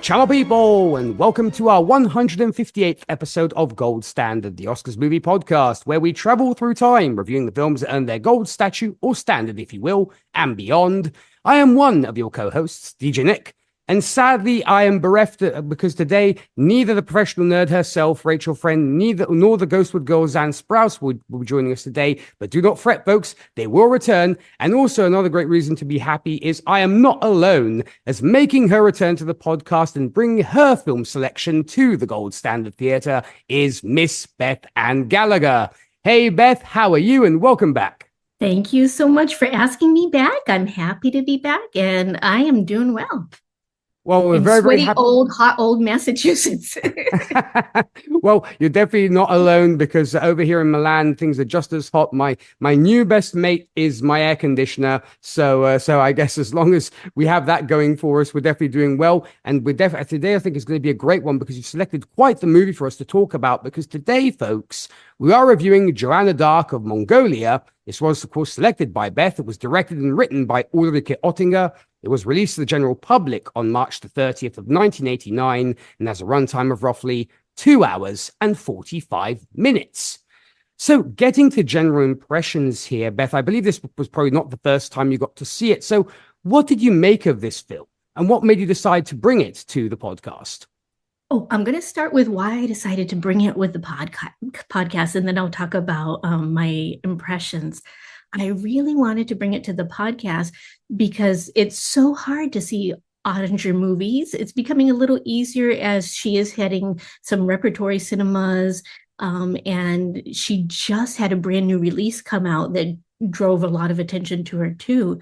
Ciao people, and welcome to our 158th episode of Gold Standard, the Oscars movie podcast, where we travel through time, reviewing the films that earn their gold statue, or standard if you will, and beyond. I am one of your co-hosts, DJ Nick, and sadly I am bereft because today neither the professional nerd herself, Rachel Friend, nor the Ghostwood girl Zan Sprouse will be joining us today, but do not fret folks, they will return. And also another great reason to be happy is I am not alone, as making her return to the podcast and bringing her film selection to the Gold Standard Theatre is Miss Beth Ann Gallagher. Hey Beth, how are you, and welcome back. Thank you so much for asking me back. I'm happy to be back, and I am doing well. Well, we're in very, very sweaty, happy. hot, old Massachusetts. Well, you're definitely not alone, because over here in Milan, things are just as hot. My new best mate is my air conditioner. So I guess as long as we have that going for us, we're definitely doing well. And we're definitely today, I think, is going to be a great one, because you've selected quite the movie for us to talk about. Because today, folks, we are reviewing Joanna d'Arc of Mongolia. This was, of course, selected by Beth. It was directed and written by Ulrike Oettinger. It was released to the general public on March the 30th of 1989 and has a runtime of roughly 2 hours and 45 minutes. So getting to general impressions here, Beth, I believe this was probably not the first time you got to see it. So what did you make of this film, and what made you decide to bring it to the podcast? Oh, I'm going to start with why I decided to bring it with the podcast, and then I'll talk about my impressions. I really wanted to bring it to the podcast because it's so hard to see Oettinger movies. It's becoming a little easier as she is heading some repertory cinemas, and she just had a brand new release come out that drove a lot of attention to her too.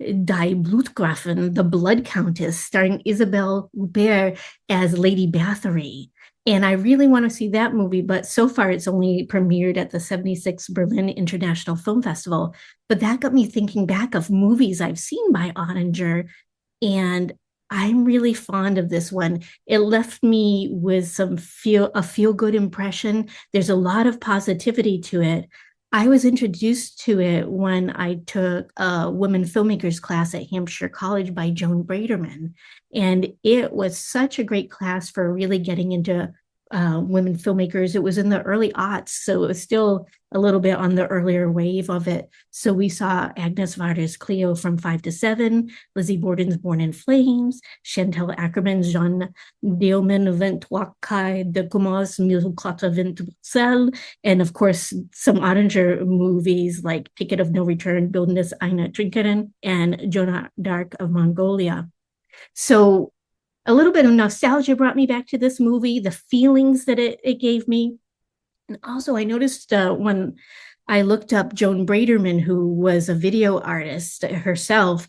Die Blutgräfin, the Blood Countess, starring Isabelle Huppert as Lady Bathory. And I really want to see that movie, but so far it's only premiered at the 76th Berlin International Film Festival. But that got me thinking back of movies I've seen by Oettinger, and I'm really fond of this one. It left me with a feel-good impression. There's a lot of positivity to it. I was introduced to it when I took a women filmmakers class at Hampshire College by Joan Braderman. And it was such a great class for really getting into women filmmakers. It was in the early aughts, so it was still a little bit on the earlier wave of it. So we saw Agnes Varda's Cleo from 5 to 7, Lizzie Borden's Born in Flames, Chantal Ackerman's Jean Diomen 23 de Commence 1427, and of course some Oettinger movies like Ticket of No Return, Bildnis eine Trinkerin, and Joanna d'Arc of Mongolia. So a little bit of nostalgia brought me back to this movie, the feelings that it gave me. And also I noticed when I looked up Joan Braderman, who was a video artist herself,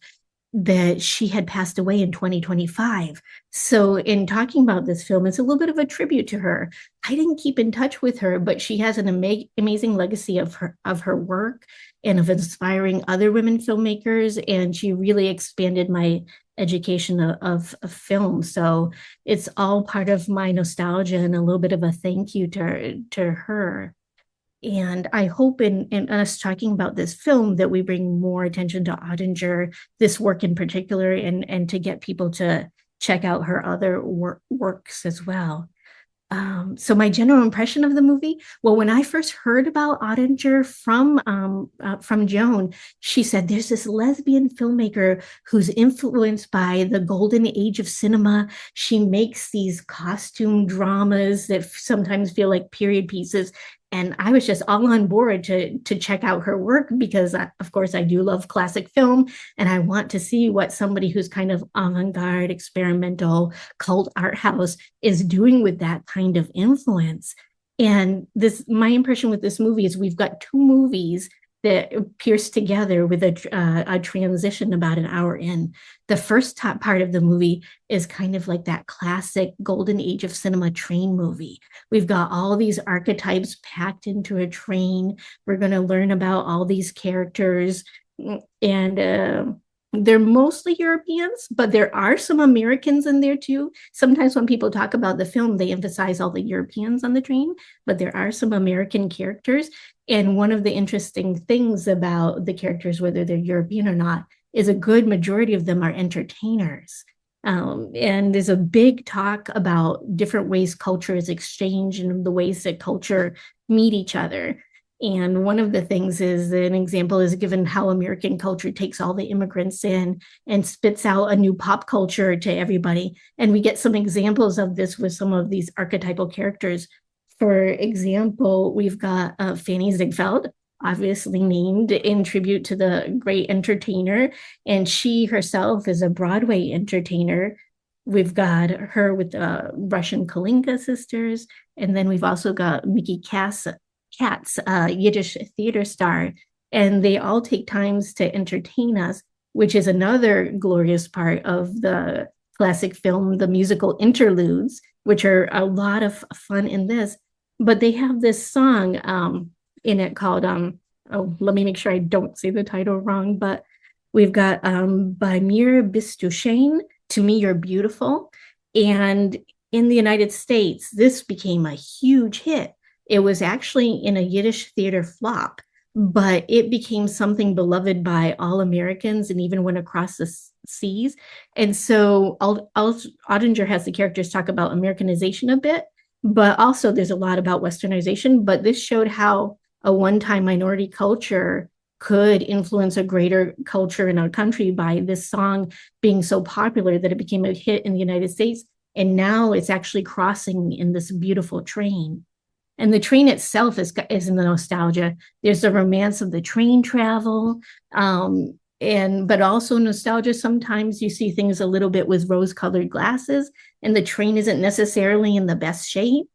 that she had passed away in 2025. So in talking about this film, it's a little bit of a tribute to her. I didn't keep in touch with her, but she has an amazing legacy of her work and of inspiring other women filmmakers. And she really expanded my education of film. So it's all part of my nostalgia and a little bit of a thank you to her. And I hope in us talking about this film that we bring more attention to Oettinger, this work in particular, and to get people to check out her other works as well. So my general impression of the movie, well, when I first heard about Oettinger from Joan, she said there's this lesbian filmmaker who's influenced by the golden age of cinema. She makes these costume dramas that sometimes feel like period pieces. And I was just all on board to check out her work because, of course, I do love classic film. And I want to see what somebody who's kind of avant-garde, experimental, cult art house is doing with that kind of influence. And my impression with this movie is we've got two movies that pierce together with a transition about an hour in. The first top part of the movie is kind of like that classic golden age of cinema train movie. We've got all these archetypes packed into a train. We're going to learn about all these characters, and they're mostly Europeans, but there are some Americans in there too. Sometimes when people talk about the film, they emphasize all the Europeans on the train, but there are some American characters. And one of the interesting things about the characters, whether they're European or not, is a good majority of them are entertainers. And there's a big talk about different ways culture is exchanged and the ways that culture meet each other. And one of the things is an example is given how American culture takes all the immigrants in and spits out a new pop culture to everybody. And we get some examples of this with some of these archetypal characters. For example, we've got Fanny Ziegfeld, obviously named in tribute to the great entertainer, and she herself is a Broadway entertainer. We've got her with the Russian Kalinka sisters, and then we've also got Mickey Katz, Yiddish theater star, and they all take times to entertain us, which is another glorious part of the classic film, the musical interludes, which are a lot of fun in this. But they have this song in it called oh, let me make sure I don't say the title wrong, but we've got by Mir Bistushane, To Me You're Beautiful. And in the United States, this became a huge hit. It was actually in a Yiddish theater flop, but it became something beloved by all Americans and even went across the seas. And so Audinger has the characters talk about Americanization a bit, but also there's a lot about Westernization. But this showed how a one-time minority culture could influence a greater culture in our country by this song being so popular that it became a hit in the United States. And now it's actually crossing in this beautiful train. And the train itself is in the nostalgia. There's the romance of the train travel, but also nostalgia. Sometimes you see things a little bit with rose-colored glasses, and the train isn't necessarily in the best shape.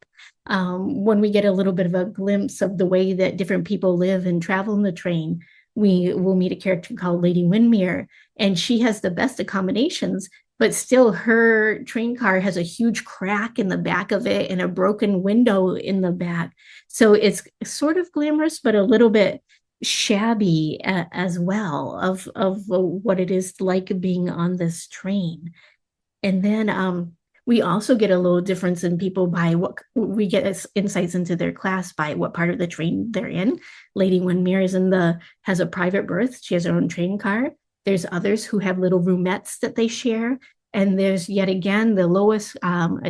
When we get a little bit of a glimpse of the way that different people live and travel in the train, we will meet a character called Lady Windmere, and she has the best accommodations, but still her train car has a huge crack in the back of it and a broken window in the back. So it's sort of glamorous, but a little bit shabby as well of what it is like being on this train. And then we also get a little difference in people by what we get insights into their class by what part of the train they're in. Lady Windmere has a private berth. She has her own train car. There's others who have little roomettes that they share. And there's yet again the lowest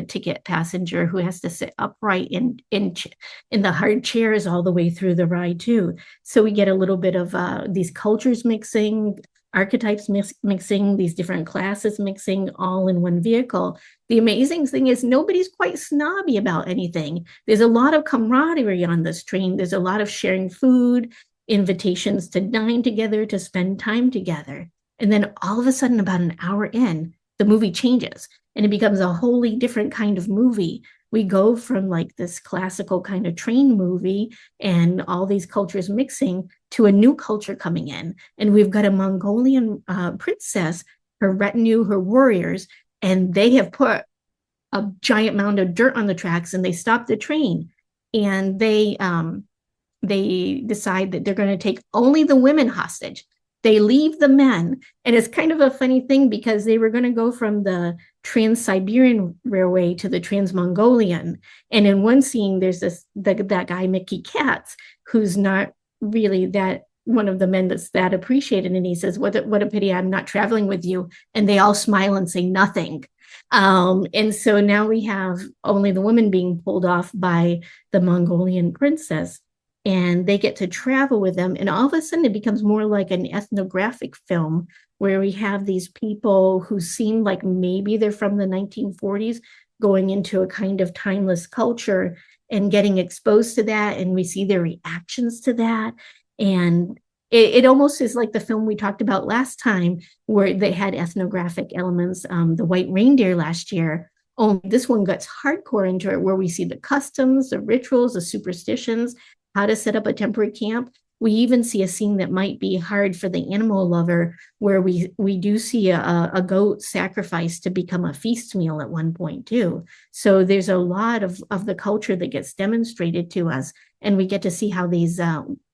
ticket passenger who has to sit upright in the hard chairs all the way through the ride too. So we get a little bit of these cultures mixing, archetypes mixing, these different classes mixing all in one vehicle. The amazing thing is nobody's quite snobby about anything. There's a lot of camaraderie on this train. There's a lot of sharing food, invitations to dine together, to spend time together. And then all of a sudden, about an hour in, the movie changes and it becomes a wholly different kind of movie. We go from like this classical kind of train movie and all these cultures mixing to a new culture coming in. And we've got a Mongolian princess, her retinue, her warriors, and they have put a giant mound of dirt on the tracks and they stop the train. And they decide that they're going to take only the women hostage. They leave the men. And it's kind of a funny thing because they were going to go from the Trans-Siberian Railway to the Trans-Mongolian. And in one scene, there's that guy, Mickey Katz, who's not really that one of the men that's that appreciated. And he says, what a pity I'm not traveling with you. And they all smile and say nothing. And so now we have only the women being pulled off by the Mongolian princess. And they get to travel with them. And all of a sudden, it becomes more like an ethnographic film where we have these people who seem like maybe they're from the 1940s going into a kind of timeless culture and getting exposed to that. And we see their reactions to that. And it almost is like the film we talked about last time where they had ethnographic elements, The White Reindeer last year. Oh, this one gets hardcore into it where we see the customs, the rituals, the superstitions, how to set up a temporary camp. We even see a scene that might be hard for the animal lover where we do see a goat sacrificed to become a feast meal at one point too. So there's a lot of the culture that gets demonstrated to us, and we get to see how these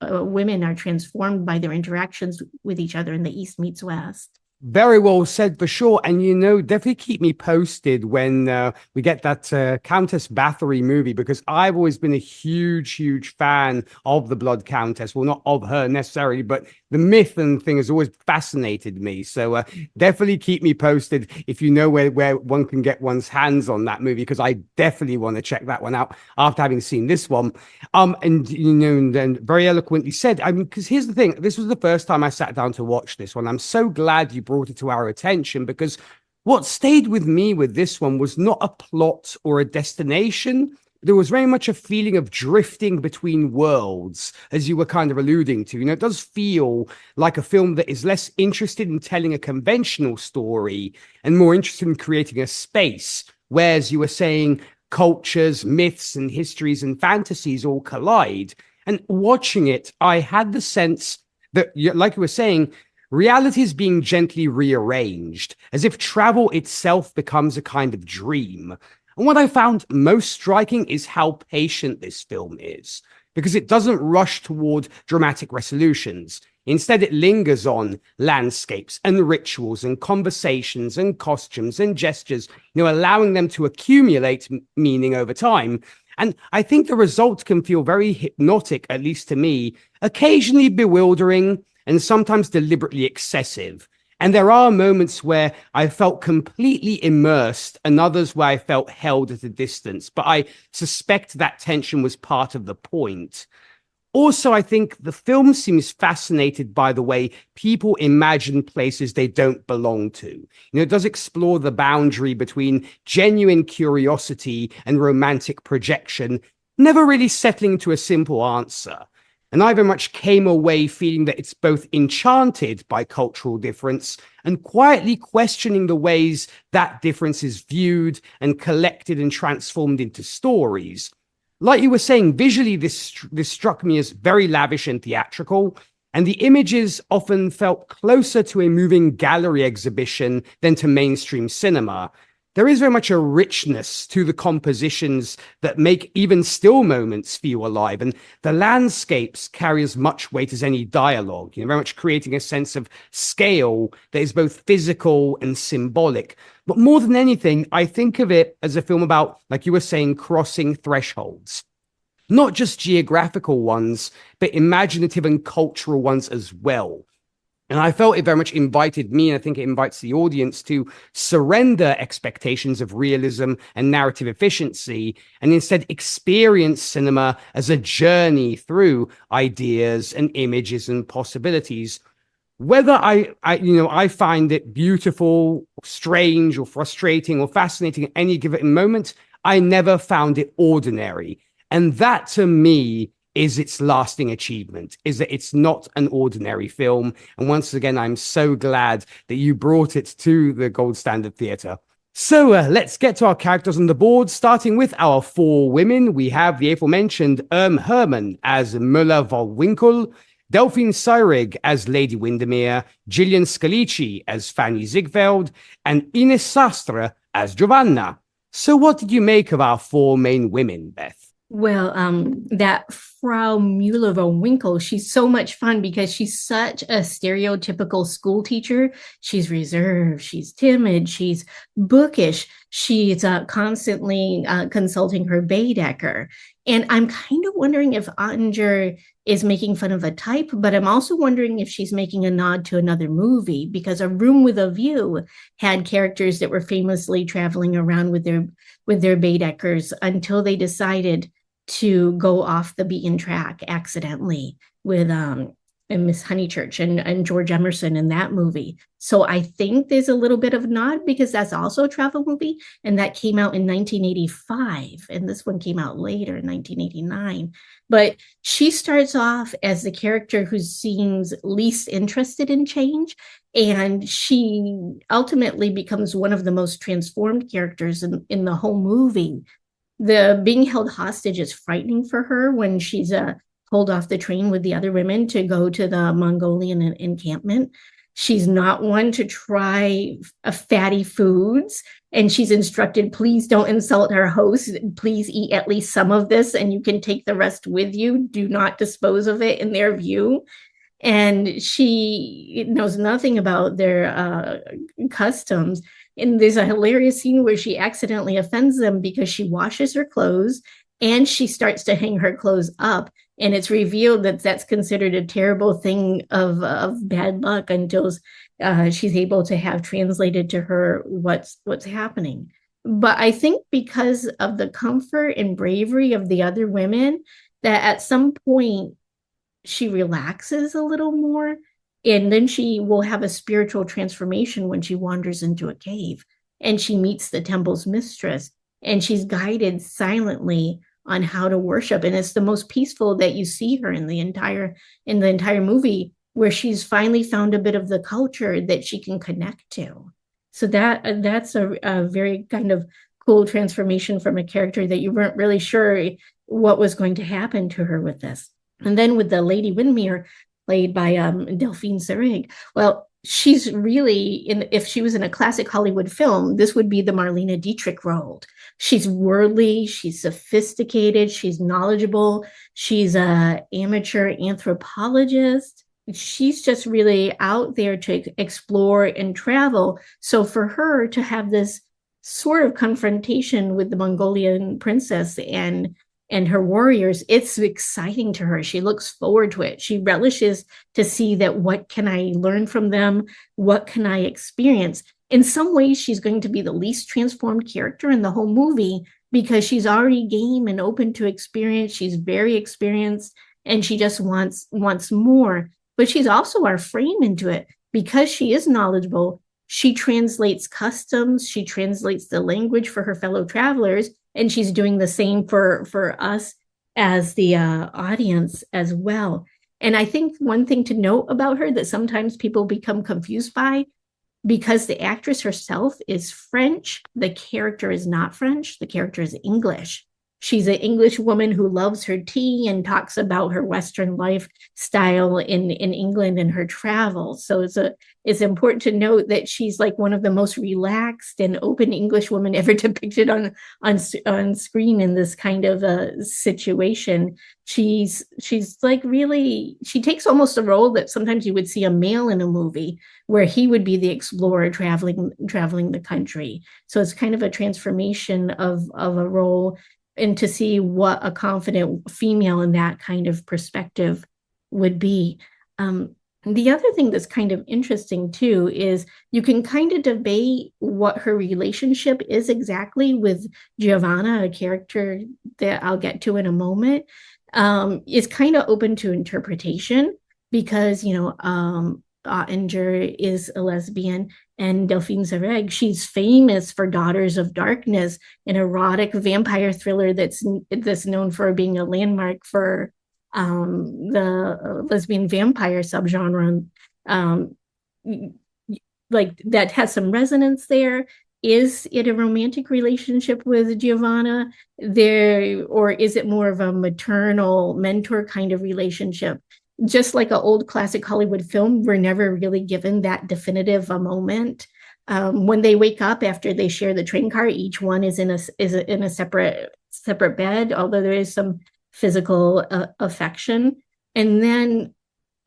women are transformed by their interactions with each other in the East meets West. Very well said for sure. And, definitely keep me posted when we get that Countess Bathory movie, because I've always been a huge, huge fan of the Blood Countess. Well, not of her necessarily, but the myth and thing has always fascinated me. So definitely keep me posted if you know where one can get one's hands on that movie, because I definitely want to check that one out after having seen this one. And and then very eloquently said, I mean, because here's the thing, this was the first time I sat down to watch this one. I'm so glad you brought it to our attention, because what stayed with me with this one was not a plot or a destination. There was very much a feeling of drifting between worlds, as you were kind of alluding to. It does feel like a film that is less interested in telling a conventional story and more interested in creating a space where, as you were saying, cultures, myths, and histories and fantasies all collide. And watching it, I had the sense that, like you were saying, reality is being gently rearranged, as if travel itself becomes a kind of dream. And what I found most striking is how patient this film is, because it doesn't rush toward dramatic resolutions. Instead, it lingers on landscapes and rituals and conversations and costumes and gestures, allowing them to accumulate meaning over time. And I think the result can feel very hypnotic, at least to me, occasionally bewildering, and sometimes deliberately excessive. And there are moments where I felt completely immersed and others where I felt held at a distance. But I suspect that tension was part of the point. Also, I think the film seems fascinated by the way people imagine places they don't belong to. It does explore the boundary between genuine curiosity and romantic projection, never really settling to a simple answer. And I very much came away feeling that it's both enchanted by cultural difference and quietly questioning the ways that difference is viewed and collected and transformed into stories. Like you were saying, visually, this struck me as very lavish and theatrical, and the images often felt closer to a moving gallery exhibition than to mainstream cinema. There is very much a richness to the compositions that make even still moments feel alive. And the landscapes carry as much weight as any dialogue, very much creating a sense of scale that is both physical and symbolic. But more than anything, I think of it as a film about, like you were saying, crossing thresholds. Not just geographical ones, but imaginative and cultural ones as well. And I felt it very much invited me, and I think it invites the audience to surrender expectations of realism and narrative efficiency, and instead experience cinema as a journey through ideas and images and possibilities. Whether I find it beautiful, strange, or frustrating, or fascinating at any given moment, I never found it ordinary. And that, to me, is its lasting achievement, is that it's not an ordinary film. And once again, I'm so glad that you brought it to the Gold Standard Theatre. So let's get to our characters on the board, starting with our four women. We have the aforementioned Herman as Müller von Winkel, Delphine Seyrig as Lady Windermere, Gillian Scalici as Fanny Ziegfeld, and Ines Sastre as Giovanna. So what did you make of our four main women, Beth? Well, that Frau Müller von Winkel, she's so much fun because she's such a stereotypical school teacher. She's reserved, she's timid, she's bookish, she's constantly consulting her Baedeker. And I'm kind of wondering if Ottinger is making fun of a type, but I'm also wondering if she's making a nod to another movie, because A Room with a View had characters that were famously traveling around with their Baedekers until they decided to go off the beaten track accidentally with and Miss Honeychurch and George Emerson in that movie. So I think there's a little bit of a nod because that's also a travel movie, and that came out in 1985, and this one came out later in 1989. But she starts off as the character who seems least interested in change, and she ultimately becomes one of the most transformed characters in the whole movie. The being held hostage is frightening for her when she's pulled off the train with the other women to go to the Mongolian encampment. She's not one to try fatty foods, and she's instructed, please don't insult our host. Please eat at least some of this, and you can take the rest with you. Do not dispose of it in their view. And she knows nothing about their customs. And there's a hilarious scene where she accidentally offends them because she washes her clothes and she starts to hang her clothes up And it's revealed that that's considered a terrible thing of bad luck until she's able to have translated to her what's happening. But I think because of the comfort and bravery of the other women, that at some point she relaxes a little more, and then she will have a spiritual transformation when she wanders into a cave and she meets the temple's mistress, and she's guided silently on how to worship, and it's the most peaceful that you see her in the entire movie, where she's finally found a bit of the culture that she can connect to. So that's a very kind of cool transformation from a character that you weren't really sure what was going to happen to her with this. And then with the Lady Windermere, played by Delphine Seyrig, well, she's really if she was in a classic Hollywood film, this would be the Marlene Dietrich role. She's worldly, she's sophisticated, she's knowledgeable, she's a amateur anthropologist. She's just really out there to explore and travel. So for her to have this sort of confrontation with the Mongolian princess and her warriors, it's exciting to her. She looks forward to it. She relishes to see that what can I learn from them? What can I experience? In some ways, she's going to be the least transformed character in the whole movie because she's already game and open to experience. She's very experienced and she just wants more. But she's also our frame into it because she is knowledgeable. She translates customs, she translates the language for her fellow travelers, and she's doing the same for us as the audience as well. And I think one thing to note about her that sometimes people become confused by, because the actress herself is French, the character is not French, the character is English. She's an English woman who loves her tea and talks about her Western lifestyle in England and her travels. So it's important to note that she's like one of the most relaxed and open English women ever depicted on screen in this kind of a situation. She's like really, she takes almost a role that sometimes you would see a male in a movie where he would be the explorer traveling the country. So it's kind of a transformation of a role, and to see what a confident female in that kind of perspective would be. The other thing that's kind of interesting too is you can kind of debate what her relationship is exactly with Giovanna, a character that I'll get to in a moment. Is kind of open to interpretation because, Ottinger is a lesbian, and Delphine Seyrig, she's famous for Daughters of Darkness, an erotic vampire thriller that's known for being a landmark for the lesbian vampire subgenre. Like that has some resonance there. Is it a romantic relationship with Giovanna there, or is it more of a maternal mentor kind of relationship? Just like an old classic Hollywood film, we're never really given that definitive a moment. When they wake up after they share the train car, each one is in a separate bed, although there is some physical affection. And then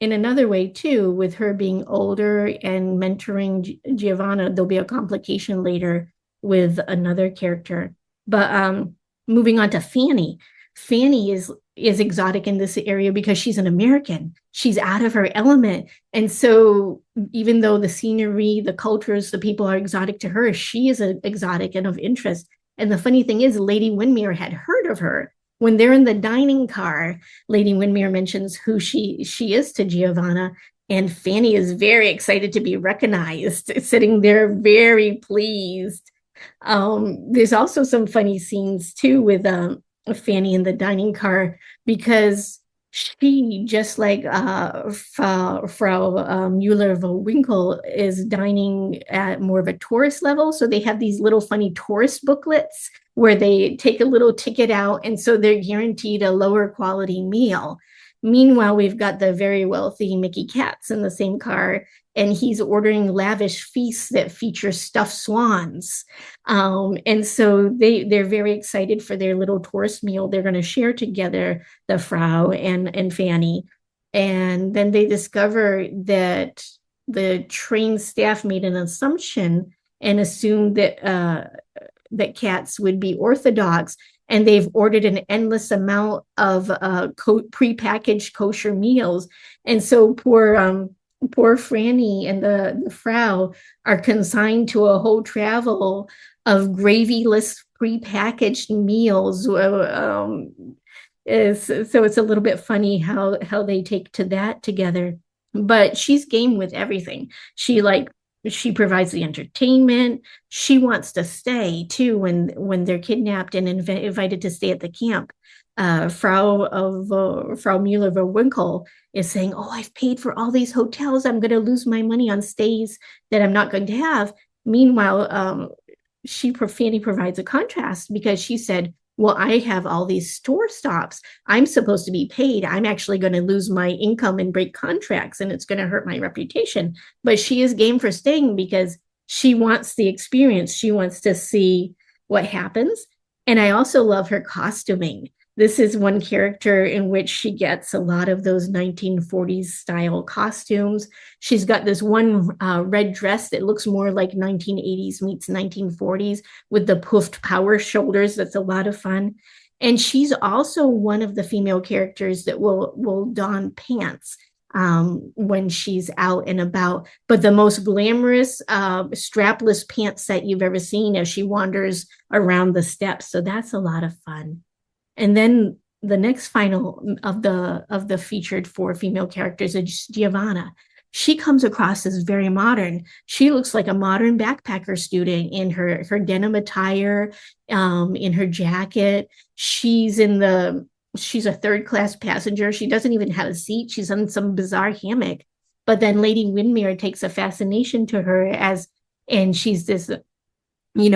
in another way too, with her being older and mentoring Giovanna, there'll be a complication later with another character. But moving on to Fanny. Fanny is exotic in this area because she's an American. She's out of her element. And so even though the scenery, the cultures, the people are exotic to her, she is exotic and of interest. And the funny thing is, Lady Windermere had heard of her. When they're in the dining car, Lady Windermere mentions who she is to Giovanna, and Fanny is very excited to be recognized, sitting there very pleased. There's also some funny scenes too with Fanny in the dining car, because she, just like Frau Mueller von Winkle, is dining at more of a tourist level. So they have these little funny tourist booklets where they take a little ticket out, and so they're guaranteed a lower quality meal. Meanwhile, we've got the very wealthy Mickey Katz in the same car, and he's ordering lavish feasts that feature stuffed swans. And so they're very excited for their little tourist meal they're going to share together, the Frau and Fanny. And then they discover that the train staff made an assumption and assumed that Katz would be Orthodox. and they've ordered an endless amount of prepackaged kosher meals. And so poor Franny and the Frau are consigned to a whole travel of gravyless prepackaged meals. So it's a little bit funny how they take to that together. But she's game with everything. She provides the entertainment. She wants to stay too when they're kidnapped and invited to stay at the camp. Frau Mueller-Winkle is saying, "Oh, I've paid for all these hotels. I'm going to lose my money on stays that I'm not going to have." Meanwhile, Fanny provides a contrast because she said, "Well, I have all these store stops. I'm supposed to be paid. I'm actually going to lose my income and break contracts, and it's going to hurt my reputation." But she is game for staying because she wants the experience. She wants to see what happens. And I also love her costuming. This is one character in which she gets a lot of those 1940s style costumes. She's got this one red dress that looks more like 1980s meets 1940s with the puffed power shoulders. That's a lot of fun. And she's also one of the female characters that will don pants when she's out and about. But the most glamorous strapless pants set you've ever seen as she wanders around the steps. So that's a lot of fun. And then the next final of the featured four female characters is Giovanna. She comes across as very modern. She looks like a modern backpacker student in her denim attire, in her jacket. She's a third class passenger. She doesn't even have a seat. She's on some bizarre hammock. But then Lady Windermere takes a fascination to her and she's this,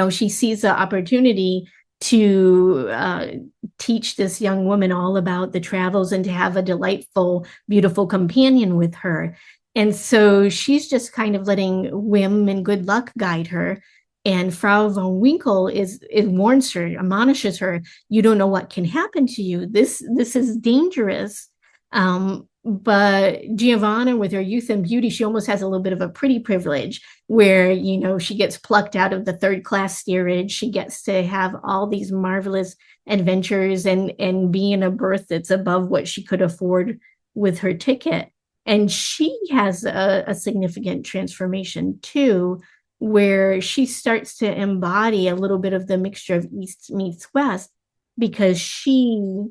she sees the opportunity to teach this young woman all about the travels and to have a delightful, beautiful companion with her. And so she's just kind of letting whim and good luck guide her. And Frau von Winkle it warns her, admonishes her, "You don't know what can happen to you. This is dangerous." But Giovanna, with her youth and beauty, she almost has a little bit of a pretty privilege where, she gets plucked out of the third class steerage. She gets to have all these marvelous adventures and be in a berth that's above what she could afford with her ticket. And she has a significant transformation too, where she starts to embody a little bit of the mixture of East meets West, because she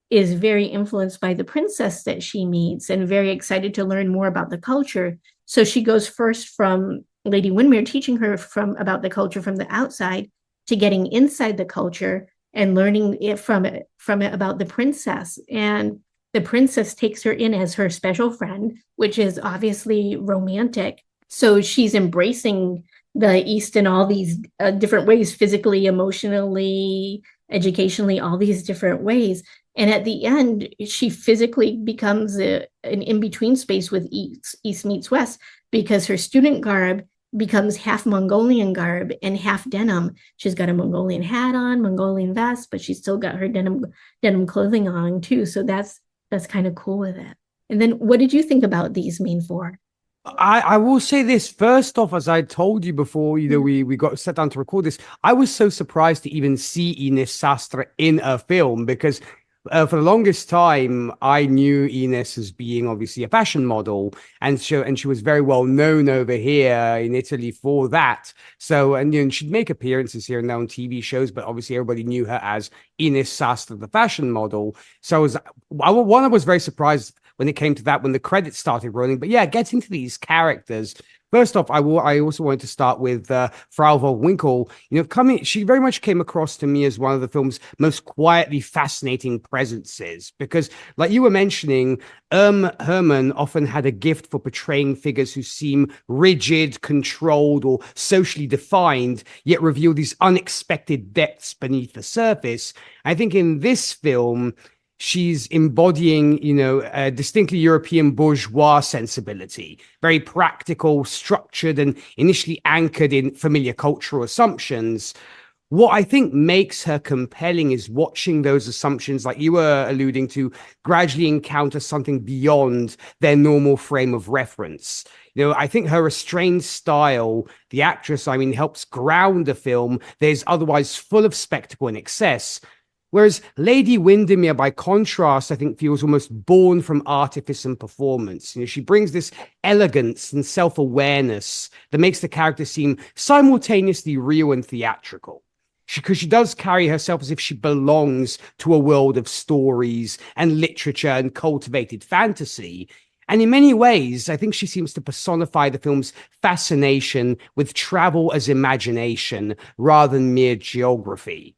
is very influenced by the princess that she meets and very excited to learn more about the culture. So she goes first from Lady Windermere teaching her about the culture from the outside to getting inside the culture and learning it from it about the princess. And the princess takes her in as her special friend, which is obviously romantic. So she's embracing the East in all these different ways, physically, emotionally, educationally, all these different ways. And at the end, she physically becomes an in-between space with East meets West, because her student garb becomes half Mongolian garb and half denim. She's got a Mongolian hat on, Mongolian vest, but she's still got her denim clothing on too. So that's kind of cool with it. And then what did you think about these main four? I will say this first off, as I told you before, we got set down to record this. I was so surprised to even see Ines Sastre in a film, because for the longest time, I knew Ines as being obviously a fashion model, and she was very well known over here in Italy for that. So, and she'd make appearances here and there on TV shows, but obviously everybody knew her as Ines Sastre, the fashion model. So I was very surprised when it came to that, when the credits started rolling. But yeah, getting to these characters. First off, I also wanted to start with Frau von Winkle. She very much came across to me as one of the film's most quietly fascinating presences, because, like you were mentioning, Herman often had a gift for portraying figures who seem rigid, controlled, or socially defined, yet reveal these unexpected depths beneath the surface. I think in this film, she's embodying, a distinctly European bourgeois sensibility, very practical, structured, and initially anchored in familiar cultural assumptions. What I think makes her compelling is watching those assumptions, like you were alluding to, gradually encounter something beyond their normal frame of reference. I think her restrained style, the actress, helps ground a film that is otherwise full of spectacle and excess. Whereas Lady Windermere, by contrast, I think feels almost born from artifice and performance. She brings this elegance and self-awareness that makes the character seem simultaneously real and theatrical. Because she does carry herself as if she belongs to a world of stories and literature and cultivated fantasy. And in many ways, I think she seems to personify the film's fascination with travel as imagination rather than mere geography.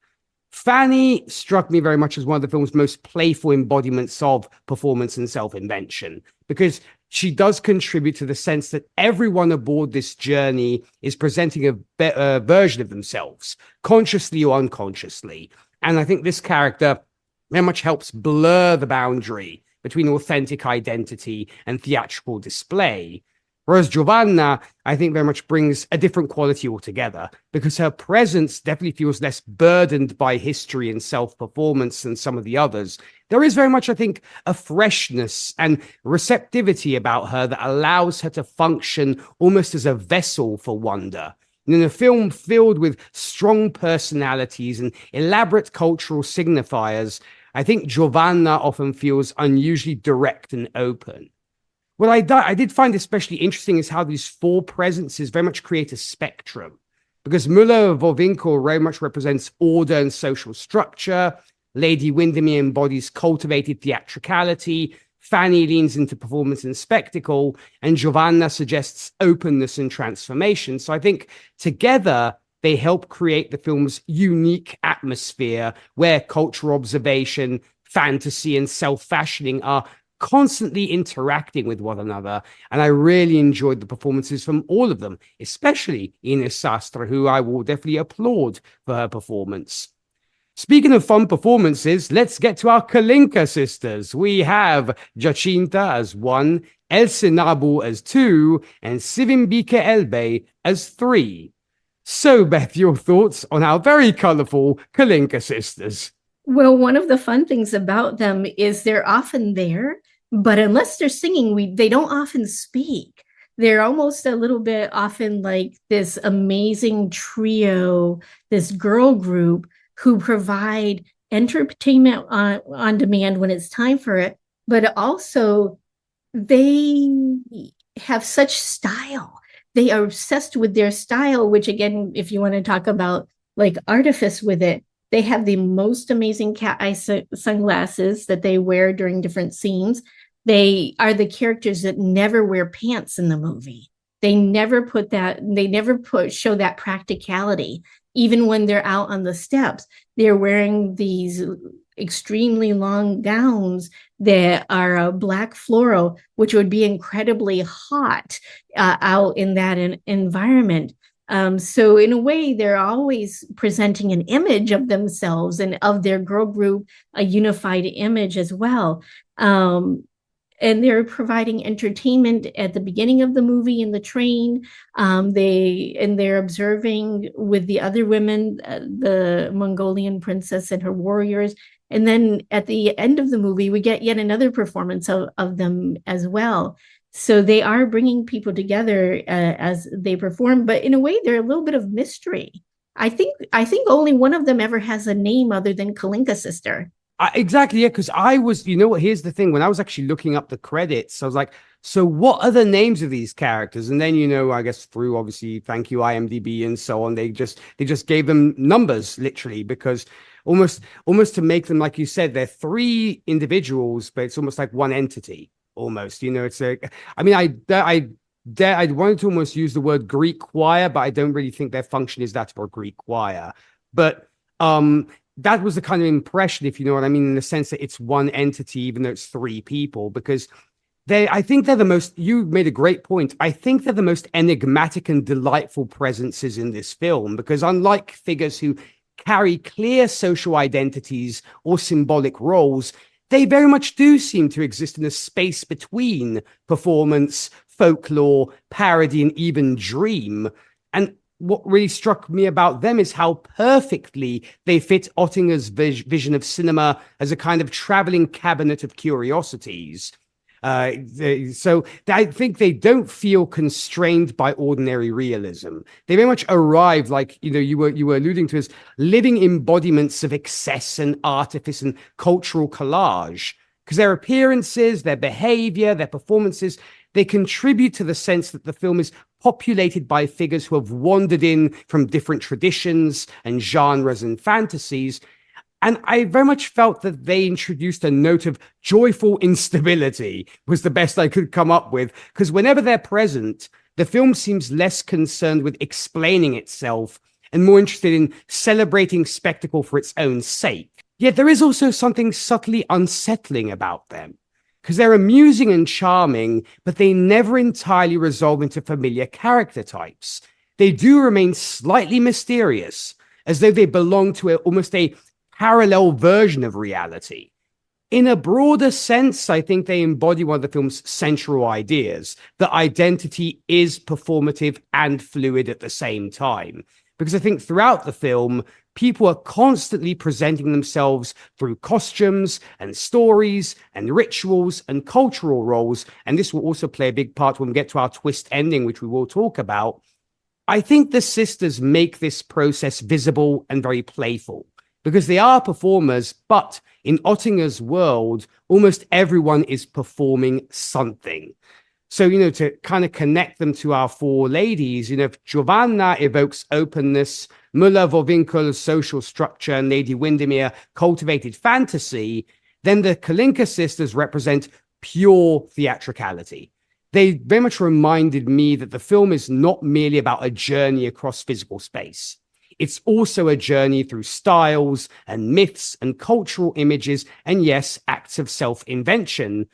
Fanny struck me very much as one of the film's most playful embodiments of performance and self-invention, because she does contribute to the sense that everyone aboard this journey is presenting a better version of themselves, consciously or unconsciously. And I think this character very much helps blur the boundary between authentic identity and theatrical display. Whereas Giovanna, I think, very much brings a different quality altogether, because her presence definitely feels less burdened by history and self-performance than some of the others. There is very much, I think, a freshness and receptivity about her that allows her to function almost as a vessel for wonder. And in a film filled with strong personalities and elaborate cultural signifiers, I think Giovanna often feels unusually direct and open. What I did find especially interesting is how these four presences very much create a spectrum, because Müller-Wollwinkel very much represents order and social structure, Lady Windermere embodies cultivated theatricality, Fanny leans into performance and spectacle, and Giovanna suggests openness and transformation. So I think together they help create the film's unique atmosphere where cultural observation, fantasy, and self-fashioning are constantly interacting with one another. And I really enjoyed the performances from all of them, especially Ines Sastre, who I will definitely applaud for her performance. Speaking of fun performances, let's get to our Kalinka sisters. We have Jacinta as 1, Else Nabu as 2, and Sivimbike Elbe as 3. So, Beth, your thoughts on our very colorful Kalinka sisters? Well, one of the fun things about them is they're often there, but unless they're singing, they don't often speak. They're almost a little bit often like this amazing trio, this girl group who provide entertainment on demand when it's time for it, but also they have such style. They are obsessed with their style, which again, if you want to talk about like artifice with it, they have the most amazing cat eye sunglasses that they wear during different scenes. They are the characters that never wear pants in the movie. They never show that practicality. Even when they're out on the steps, they're wearing these extremely long gowns that are black floral, which would be incredibly hot out in that environment. So in a way, they're always presenting an image of themselves and of their girl group, a unified image as well. And they're providing entertainment at the beginning of the movie in the train. They're observing with the other women, the Mongolian princess and her warriors. And then at the end of the movie, we get yet another performance of them as well. So they are bringing people together as they perform, but in a way, they're a little bit of mystery. I think only one of them ever has a name other than Kalinka sister. Exactly, yeah, because I was, here's the thing. When I was actually looking up the credits, I was like, so what are the names of these characters? And then, I guess through, obviously, thank you, IMDb and so on, they just gave them numbers, literally, because almost to make them, like you said, they're 3 individuals, but it's almost like one entity, almost, it's like, I mean, I wanted to almost use the word Greek choir, but I don't really think their function is that for a Greek choir. But, that was the kind of impression, if you know what I mean, in the sense that it's one entity, even though it's 3 people, because I think they're the most, you made a great point. I think they're the most enigmatic and delightful presences in this film, because unlike figures who carry clear social identities or symbolic roles, they very much do seem to exist in a space between performance, folklore, parody, and even dream. And what really struck me about them is how perfectly they fit Ottinger's vision of cinema as a kind of traveling cabinet of curiosities. So I think they don't feel constrained by ordinary realism. They very much arrive, like you were alluding to, as living embodiments of excess and artifice and cultural collage. Because their appearances, their behavior, their performances, they contribute to the sense that the film is populated by figures who have wandered in from different traditions and genres and fantasies. And I very much felt that they introduced a note of joyful instability, was the best I could come up with. Because whenever they're present, the film seems less concerned with explaining itself and more interested in celebrating spectacle for its own sake. Yet there is also something subtly unsettling about them. Because they're amusing and charming, but they never entirely resolve into familiar character types. They do remain slightly mysterious, as though they belong to almost a parallel version of reality. In a broader sense, I think they embody one of the film's central ideas, that identity is performative and fluid at the same time. Because I think throughout the film, people are constantly presenting themselves through costumes and stories and rituals and cultural roles. And this will also play a big part when we get to our twist ending, which we will talk about. I think the sisters make this process visible and very playful, because they are performers, but in Oettinger's world, almost everyone is performing something. So, to kind of connect them to our four ladies, if Giovanna evokes openness, Müller-Vorwinkel social structure, and Lady Windermere cultivated fantasy, then the Kalinka sisters represent pure theatricality. They very much reminded me that the film is not merely about a journey across physical space. It's also a journey through styles and myths and cultural images, and yes, acts of self-invention.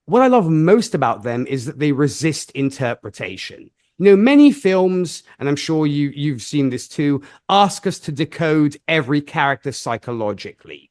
What I love most about them is that they resist interpretation. Many films, and I'm sure you've seen this too, ask us to decode every character psychologically.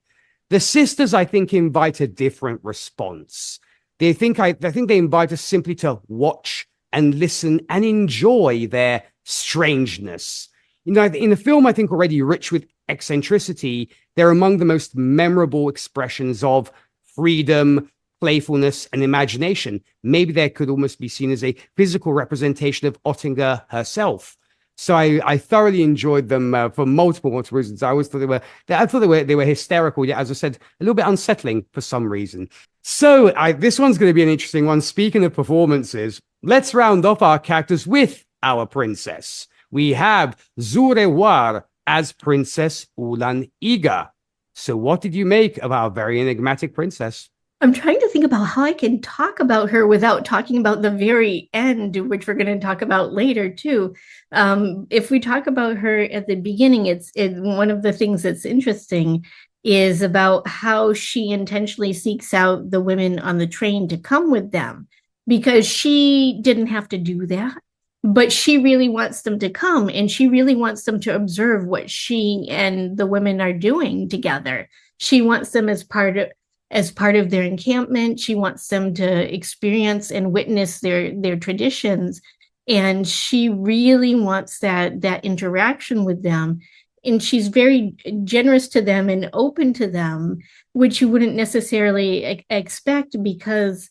The sisters, I think, invite a different response. I think they invite us simply to watch and listen and enjoy their strangeness. In the film, I think already rich with eccentricity, they're among the most memorable expressions of freedom, playfulness, and imagination. Maybe they could almost be seen as a physical representation of Oettinger herself. So I thoroughly enjoyed them for multiple reasons. I always thought they were hysterical. Yet, as I said, a little bit unsettling for some reason. So this one's going to be an interesting one. Speaking of performances, let's round off our characters with our princess. We have Zurewar as Princess Ulan Iga. So what did you make of our very enigmatic princess? I'm trying to think about how I can talk about her without talking about the very end, which we're going to talk about later too. If we talk about her at the beginning, it's one of the things that's interesting is about how she intentionally seeks out the women on the train to come with them, because she didn't have to do that. But she really wants them to come, and she really wants them to observe what she and the women are doing together. She wants them as part of their encampment. She wants them to experience and witness their traditions. And she really wants that interaction with them. And she's very generous to them and open to them, which you wouldn't necessarily expect, because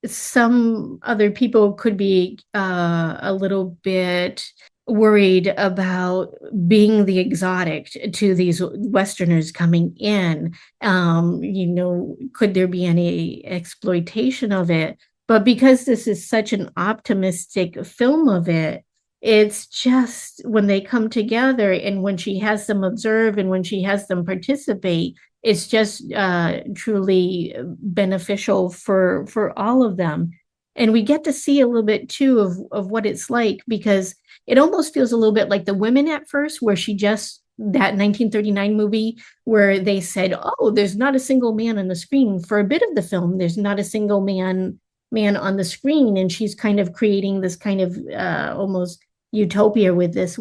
some other people could be a little bit worried about being the exotic to these Westerners coming in. Could there be any exploitation of it? But because this is such an optimistic film of it, it's just when they come together and when she has them observe and when she has them participate, it's just truly beneficial for all of them. And we get to see a little bit too of what it's like, because it almost feels a little bit like The Women at first, where that 1939 movie where they said, oh, there's not a single man on the screen. For a bit of the film, there's not a single man on the screen. And she's kind of creating this kind of almost utopia with these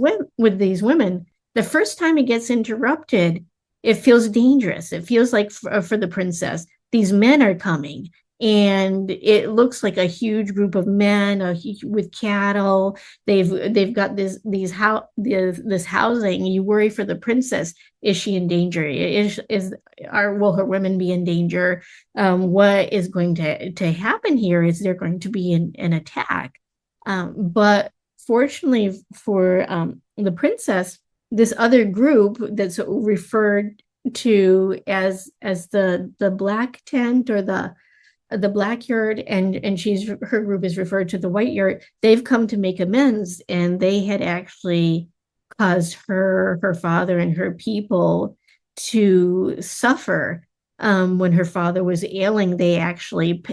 women. The first time it gets interrupted, it feels dangerous. It feels like for the princess, these men are coming. and it looks like a huge group of men with cattle. They've got this housing. You worry for the princess. Is she in danger? Will her women be in danger? What is going to happen here? Is there going to be an attack? But fortunately for the princess, this other group that's referred to as the black tent or the black yurt, and her group is referred to the white yurt. They've come to make amends, and they had actually caused her father and her people to suffer. When her father was ailing, they actually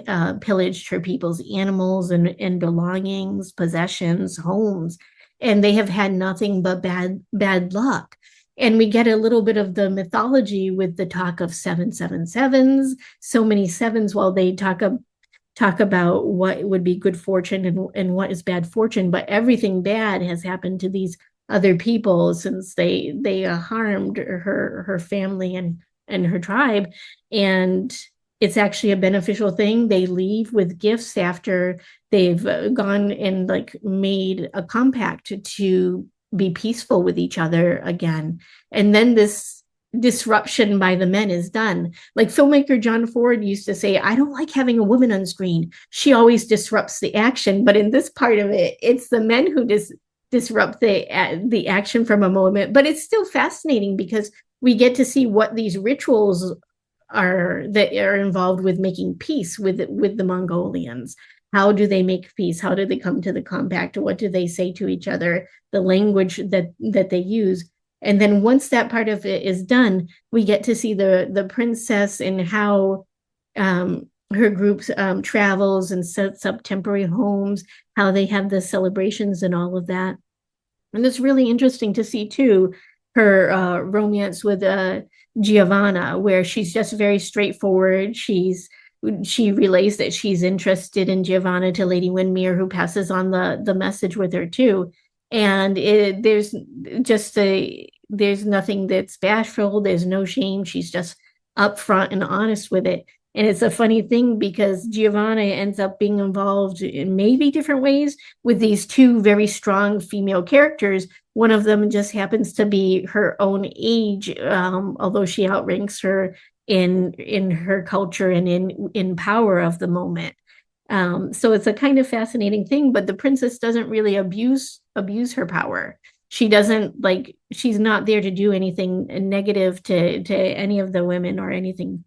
pillaged her people's animals and belongings, possessions, homes, and they have had nothing but bad luck. And we get a little bit of the mythology with the talk of 777s, so many sevens, while they talk about what would be good fortune and what is bad fortune, but everything bad has happened to these other people since they harmed her family and her tribe. And it's actually a beneficial thing. They leave with gifts after they've gone and like made a compact to be peaceful with each other again. And then this disruption by the men is done. Like filmmaker John Ford used to say, I don't like having a woman on screen. She always disrupts the action. But in this part of it, it's the men who disrupt the action from a moment. But it's still fascinating because we get to see what these rituals are that are involved with making peace with the Mongolians. How do they make peace? How do they come to the compact? What do they say to each other? The language that they use. And then once that part of it is done, we get to see the princess and how her group travels and sets up temporary homes, how they have the celebrations and all of that. And it's really interesting to see too her romance with Giovanna, where she's just very straightforward. She relays that she's interested in Giovanna to Lady Windermere, who passes on the message with her too. And there's nothing that's bashful. There's no shame. She's just upfront and honest with it. And it's a funny thing because Giovanna ends up being involved in maybe different ways with these two very strong female characters. One of them just happens to be her own age, although she outranks her in her culture and in power of the moment. So it's a kind of fascinating thing, but the princess doesn't really abuse her power. She doesn't she's not there to do anything negative to any of the women or anything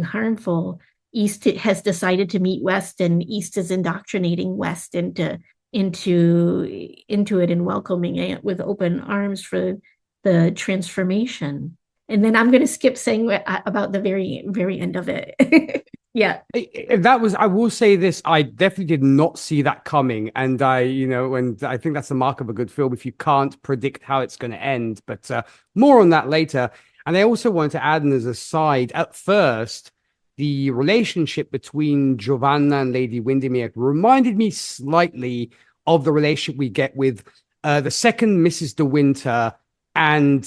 harmful. East has decided to meet West, and East is indoctrinating West into it and welcoming it with open arms for the transformation. And then I'm going to skip saying about the very, very end of it. Yeah. I will say this, I definitely did not see that coming. And and I think that's the mark of a good film if you can't predict how it's going to end. But more on that later. And I also wanted to add in as a side, at first, the relationship between Giovanna and Lady Windermere reminded me slightly of the relationship we get with the second Mrs. De Winter and,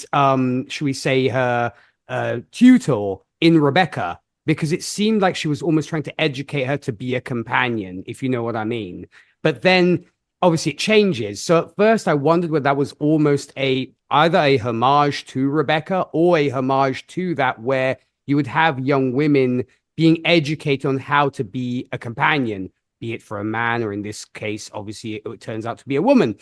should we say, her tutor in Rebecca, because it seemed like she was almost trying to educate her to be a companion, if you know what I mean. But then, obviously, it changes. So at first, I wondered whether that was almost either a homage to Rebecca or a homage to that, where you would have young women being educated on how to be a companion, be it for a man, or in this case, obviously, it turns out to be a woman.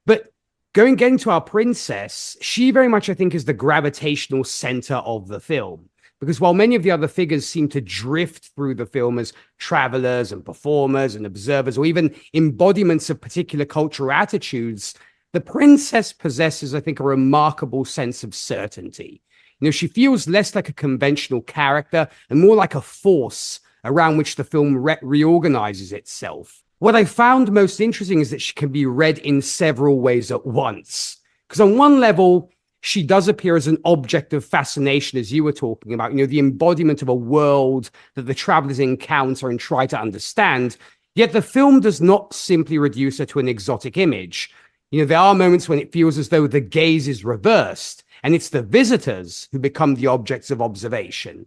But getting to our princess, she very much, I think, is the gravitational center of the film. Because while many of the other figures seem to drift through the film as travelers and performers and observers, or even embodiments of particular cultural attitudes, the princess possesses, I think, a remarkable sense of certainty. She feels less like a conventional character and more like a force around which the film reorganizes itself. What I found most interesting is that she can be read in several ways at once. Because on one level, she does appear as an object of fascination, as you were talking about, the embodiment of a world that the travelers encounter and try to understand. Yet the film does not simply reduce her to an exotic image. There are moments when it feels as though the gaze is reversed, and it's the visitors who become the objects of observation.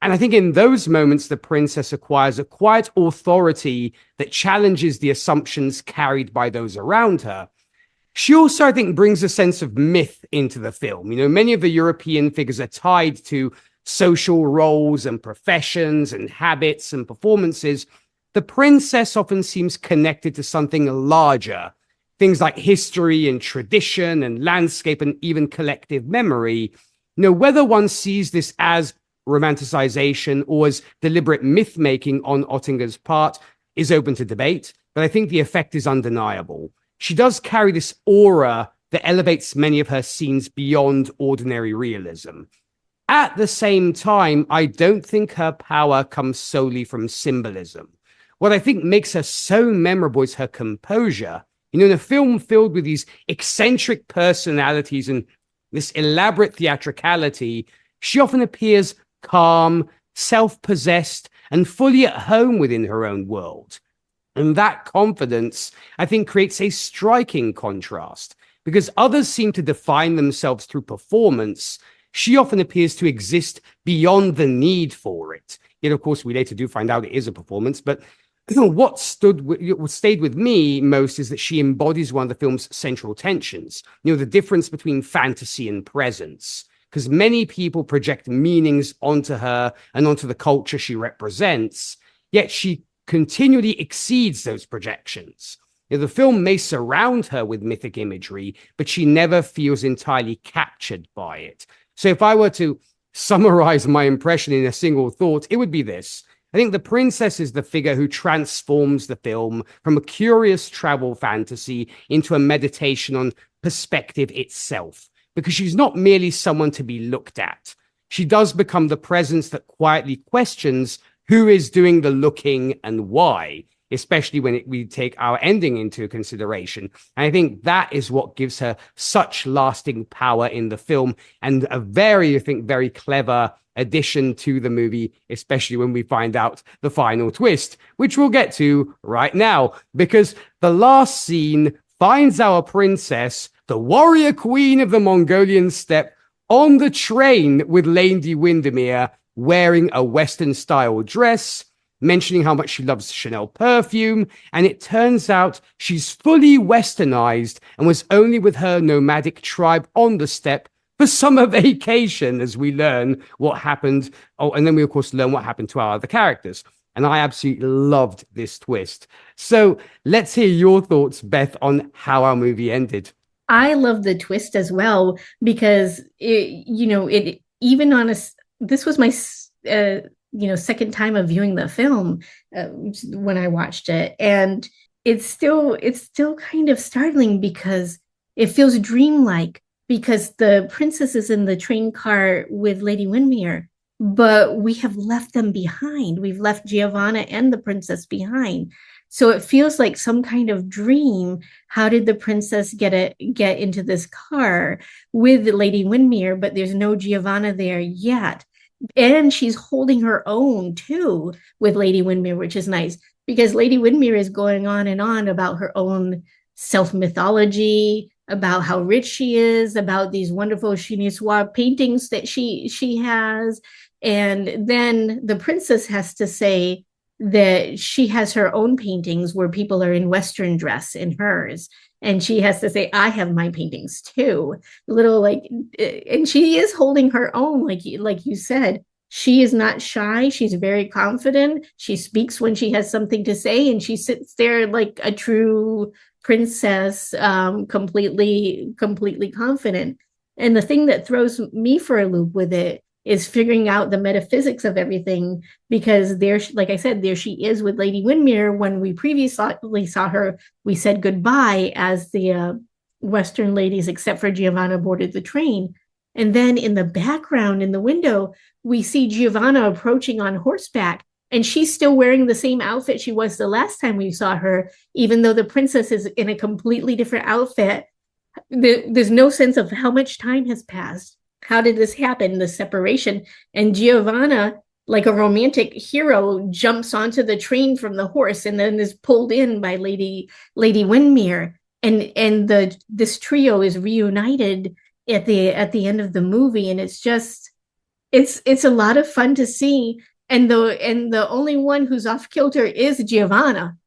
And I think in those moments, the princess acquires a quiet authority that challenges the assumptions carried by those around her. She also, I think, brings a sense of myth into the film. Many of the European figures are tied to social roles and professions and habits and performances. The princess often seems connected to something larger, things like history and tradition and landscape and even collective memory. Whether one sees this as romanticization or as deliberate myth making on Oettinger's part is open to debate, but I think the effect is undeniable. She does carry this aura that elevates many of her scenes beyond ordinary realism. At the same time, I don't think her power comes solely from symbolism. What I think makes her so memorable is her composure. In a film filled with these eccentric personalities and this elaborate theatricality, she often appears calm, self-possessed, and fully at home within her own world. And that confidence, I think, creates a striking contrast. Because others seem to define themselves through performance, she often appears to exist beyond the need for it. Yet, of course, we later do find out it is a performance. But what stayed with me most is that she embodies one of the film's central tensions. The difference between fantasy and presence. Because many people project meanings onto her and onto the culture she represents, yet she continually exceeds those projections. The film may surround her with mythic imagery, but she never feels entirely captured by it. So if I were to summarize my impression in a single thought, it would be this. I think the princess is the figure who transforms the film from a curious travel fantasy into a meditation on perspective itself. Because she's not merely someone to be looked at. She does become the presence that quietly questions who is doing the looking and why, especially when we take our ending into consideration. And I think that is what gives her such lasting power in the film and a very, I think, very clever addition to the movie, especially when we find out the final twist, which we'll get to right now, because the last scene finds our princess, the warrior queen of the Mongolian steppe, on the train with Lady Windermere, wearing a Western-style dress, mentioning how much she loves Chanel perfume, and it turns out she's fully Westernized and was only with her nomadic tribe on the steppe for summer vacation, as we learn what happened. Oh, and then we, of course, learn what happened to our other characters. And I absolutely loved this twist. So let's hear your thoughts, Beth, on how our movie ended. I love the twist as well because it even on this was my second time of viewing the film when I watched it, and it's still kind of startling because it feels dreamlike because the princess is in the train car with Lady Windermere, but we have left them behind. We've left Giovanna and the princess behind. So it feels like some kind of dream. How did the princess get into this car with Lady Windermere, but there's no Giovanna there yet? And she's holding her own too with Lady Windermere, which is nice because Lady Windermere is going on and on about her own self-mythology, about how rich she is, about these wonderful chinois paintings that she has. And then the princess has to say that she has her own paintings where people are in Western dress in hers. And she has to say, I have my paintings too. And she is holding her own, like you said. She is not shy. She's very confident. She speaks when she has something to say, and she sits there like a true princess, completely confident. And the thing that throws me for a loop with it is figuring out the metaphysics of everything, because there, like I said, there she is with Lady Windermere. When we previously saw her, we said goodbye as the Western ladies, except for Giovanna, boarded the train. And then in the background, in the window, we see Giovanna approaching on horseback, and she's still wearing the same outfit she was the last time we saw her, even though the princess is in a completely different outfit. There's no sense of how much time has passed. How did this happen, the separation? And Giovanna, like a romantic hero, jumps onto the train from the horse and then is pulled in by Lady Windermere. And this trio is reunited at the end of the movie. And it's just, it's a lot of fun to see. And the only one who's off kilter is Giovanna,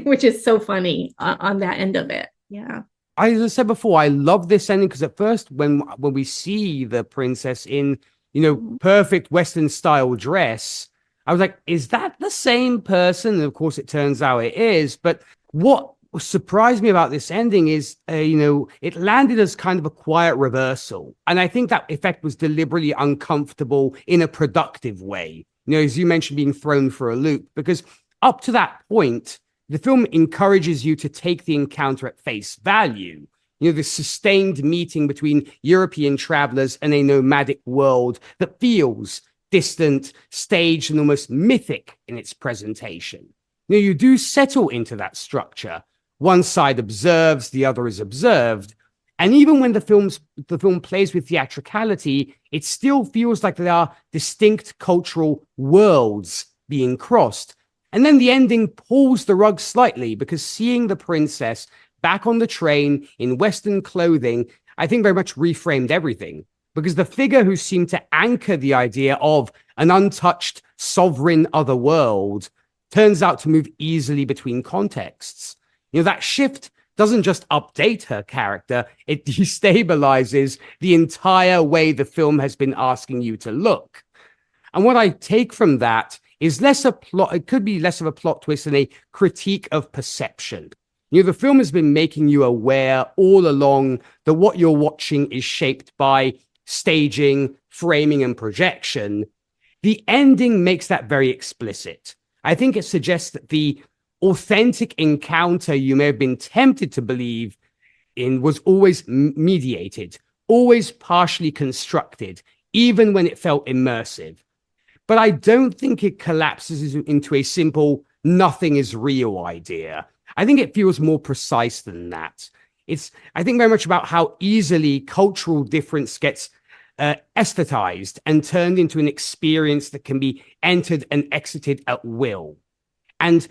which is so funny on that end of it. Yeah. As I said before, I love this ending because at first, when we see the princess in, perfect Western style dress, I was like, is that the same person? And of course, it turns out it is. But what surprised me about this ending is, it landed as kind of a quiet reversal. And I think that effect was deliberately uncomfortable in a productive way. As you mentioned, being thrown for a loop, because up to that point, the film encourages you to take the encounter at face value. The sustained meeting between European travelers and a nomadic world that feels distant, staged, and almost mythic in its presentation. You do settle into that structure. One side observes, the other is observed. And even when the film plays with theatricality, it still feels like there are distinct cultural worlds being crossed. And then the ending pulls the rug slightly, because seeing the princess back on the train in Western clothing, I think very much reframed everything. Because the figure who seemed to anchor the idea of an untouched, sovereign other world turns out to move easily between contexts. That shift doesn't just update her character, it destabilizes the entire way the film has been asking you to look. And what I take from that is it could be less of a plot twist than a critique of perception. The film has been making you aware all along that what you're watching is shaped by staging, framing, and projection. The ending makes that very explicit. I think it suggests that the authentic encounter you may have been tempted to believe in was always mediated, always partially constructed, even when it felt immersive. But I don't think it collapses into a simple nothing is real idea. I think it feels more precise than that. It's, I think, very much about how easily cultural difference gets aesthetized and turned into an experience that can be entered and exited at will. And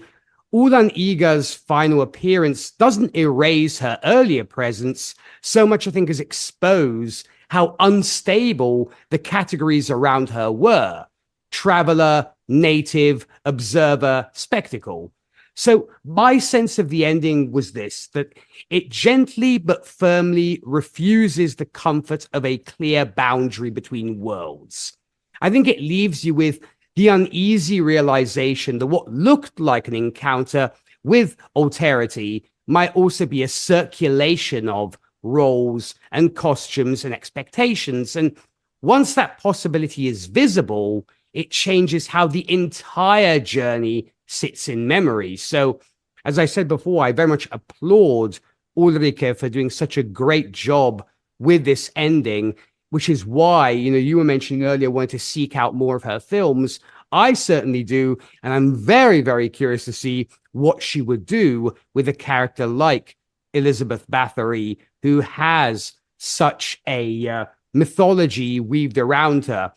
Ulan Iga's final appearance doesn't erase her earlier presence so much, I think, as expose how unstable the categories around her were: traveler, native, observer, spectacle. So my sense of the ending was this, that it gently but firmly refuses the comfort of a clear boundary between worlds. I think it leaves you with the uneasy realization that what looked like an encounter with alterity might also be a circulation of roles and costumes and expectations. And once that possibility is visible, it changes how the entire journey sits in memory. So, as I said before, I very much applaud Ulrike for doing such a great job with this ending, which is why, you were mentioning earlier, wanting to seek out more of her films. I certainly do. And I'm very, very curious to see what she would do with a character like Elizabeth Bathory, who has such a mythology weaved around her.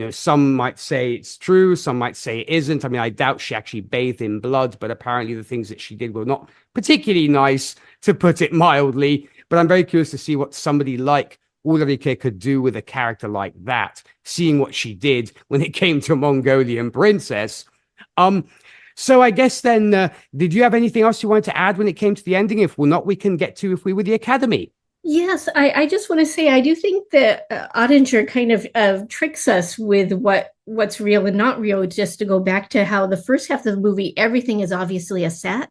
Some might say it's true, some might say it isn't. I mean, I doubt she actually bathed in blood, but apparently the things that she did were not particularly nice, to put it mildly. But I'm very curious to see what somebody like Ulrike could do with a character like that, seeing what she did when it came to Mongolian Princess. So I guess then, did you have anything else you wanted to add when it came to the ending? If we're not, we can get to if we were the Academy. Yes, I just want to say I do think that Ottinger kind of tricks us with what's real and not real. Just to go back to how the first half of the movie, everything is obviously a set.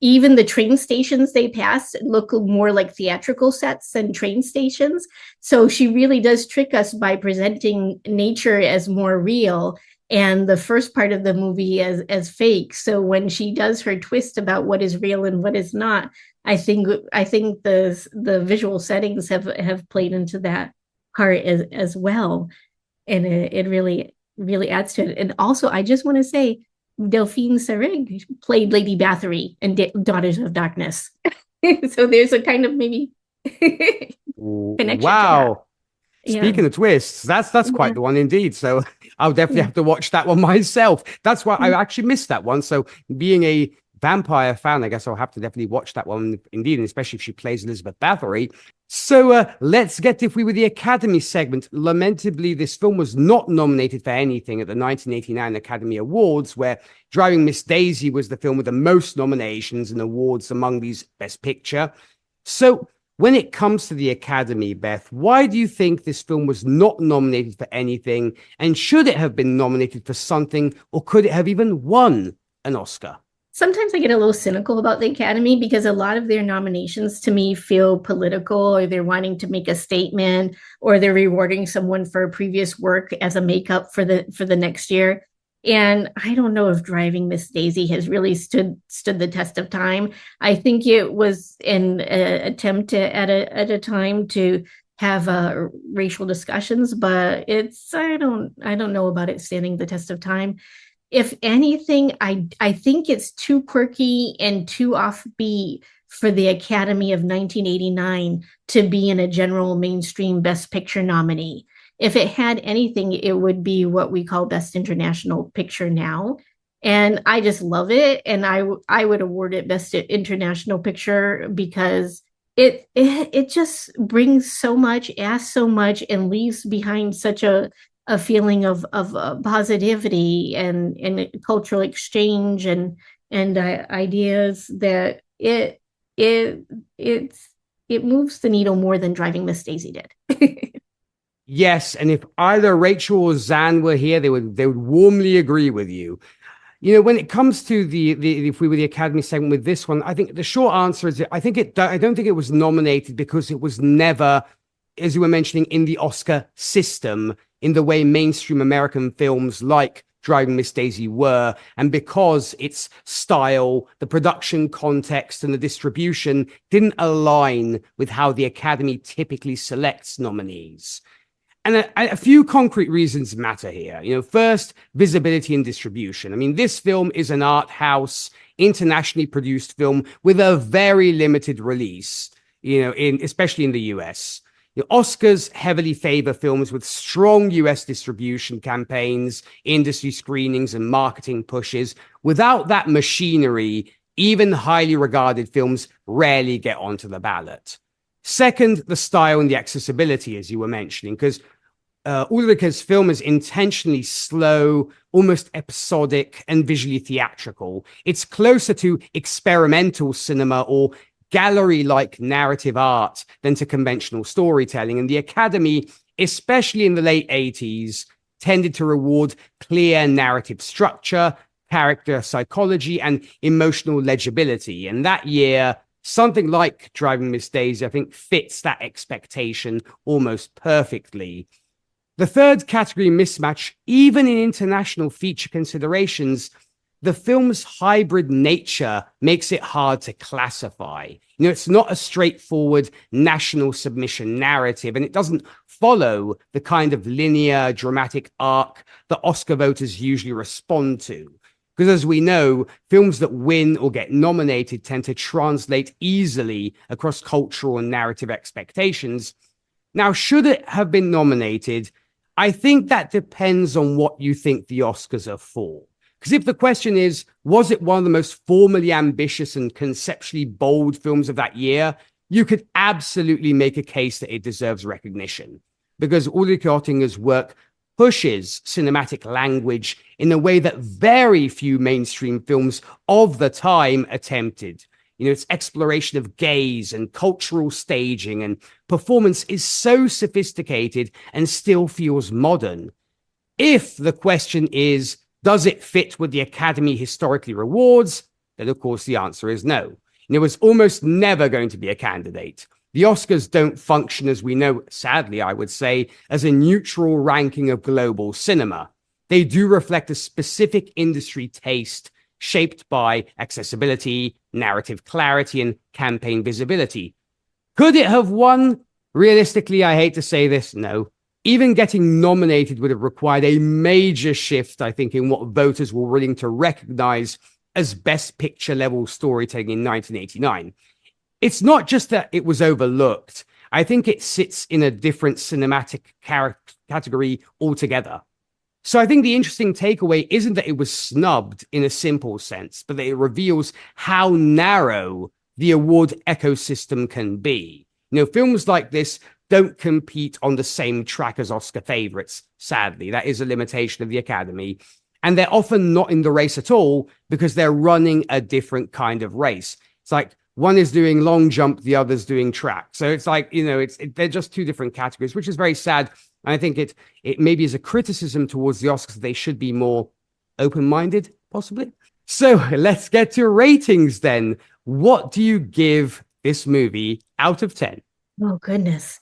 Even the train stations they pass look more like theatrical sets than train stations. So she really does trick us by presenting nature as more real and the first part of the movie as fake. So when she does her twist about what is real and what is not, I think the visual settings have played into that part as well, and it really adds to it. And also, I just want to say, Delphine Seyrig played Lady Bathory in Daughters of Darkness, so there's a kind of maybe connection. Wow. Speaking of twists, that's quite the one indeed. So I'll definitely have to watch that one myself. That's why I actually missed that one. So being a vampire fan, I guess I'll have to definitely watch that one indeed, and especially if she plays Elizabeth Bathory. So let's get, if we were the Academy segment. Lamentably, this film was not nominated for anything at the 1989 Academy Awards, where Driving Miss Daisy was the film with the most nominations and awards among these Best Picture. So when it comes to the Academy, Beth, why do you think this film was not nominated for anything? And should it have been nominated for something, or could it have even won an Oscar? Sometimes I get a little cynical about the Academy because a lot of their nominations to me feel political, or they're wanting to make a statement, or they're rewarding someone for previous work as a makeup for the next year. And I don't know if Driving Miss Daisy has really stood the test of time. I think it was an attempt at a time to have racial discussions, but I don't know about it standing the test of time. If anything, I think it's too quirky and too offbeat for the Academy of 1989 to be in a general mainstream Best Picture nominee. If it had anything, it would be what we call Best International Picture now. And I just love it. And I would award it Best International Picture because it just brings so much, asks so much, and leaves behind such a feeling of positivity and cultural exchange and ideas that it moves the needle more than Driving Miss Daisy did. Yes, and if either Rachel or Zan were here, they would warmly agree with you. You know, when it comes to the if we were the Academy segment with this one, I think the short answer is I don't think it was nominated because it was never, as you were mentioning, in the Oscar system in the way mainstream American films like Driving Miss Daisy were, and because its style, the production context, and the distribution didn't align with how the Academy typically selects nominees. And a few concrete reasons matter here. You know, first, visibility and distribution. I mean, this film is an art house, internationally produced film with a very limited release, you know, especially in the US. The Oscars heavily favor films with strong US distribution campaigns, industry screenings, and marketing pushes. Without that machinery, even highly regarded films rarely get onto the ballot. Second, the style and the accessibility, as you were mentioning, because Ulrike's film is intentionally slow, almost episodic, and visually theatrical. It's closer to experimental cinema or gallery-like narrative art than to conventional storytelling. And the Academy, especially in the late 80s, tended to reward clear narrative structure, character psychology, and emotional legibility. And that year, something like Driving Miss Daisy, I think, fits that expectation almost perfectly. The third category mismatch, even in international feature considerations, the film's hybrid nature makes it hard to classify. You know, it's not a straightforward national submission narrative, and it doesn't follow the kind of linear dramatic arc that Oscar voters usually respond to. Because as we know, films that win or get nominated tend to translate easily across cultural and narrative expectations. Now, should it have been nominated? I think that depends on what you think the Oscars are for. Because if the question is, was it one of the most formally ambitious and conceptually bold films of that year, you could absolutely make a case that it deserves recognition. Because Ulrike Oettinger's work pushes cinematic language in a way that very few mainstream films of the time attempted. You know, its exploration of gaze and cultural staging and performance is so sophisticated and still feels modern. If the question is, does it fit with the Academy historically rewards? Then, of course, the answer is no. And it was almost never going to be a candidate. The Oscars don't function, as we know, sadly, I would say, as a neutral ranking of global cinema. They do reflect a specific industry taste shaped by accessibility, narrative clarity, and campaign visibility. Could it have won? Realistically, I hate to say this, no. Even getting nominated would have required a major shift, I think, in what voters were willing to recognize as Best Picture level storytelling in 1989. It's not just that it was overlooked. I think it sits in a different cinematic category altogether. So I think the interesting takeaway isn't that it was snubbed in a simple sense, but that it reveals how narrow the award ecosystem can be. Films like this don't compete on the same track as Oscar favorites, sadly. That is a limitation of the Academy. And they're often not in the race at all because they're running a different kind of race. It's like one is doing long jump, the other's doing track. So it's like, they're just two different categories, which is very sad. And I think it maybe is a criticism towards the Oscars. They should be more open-minded, possibly. So let's get to ratings then. What do you give this movie out of 10? Oh, goodness.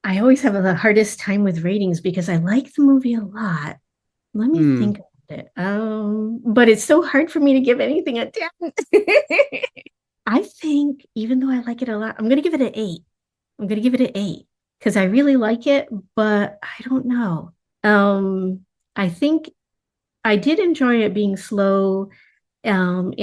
I always have the hardest time with ratings because I like the movie a lot. Let me think about it. But it's so hard for me to give anything a 10. I think, even though I like it a lot, I'm going to give it an 8. I'm going to give it an 8 because I really like it, but I don't know. I think I did enjoy it being slow, and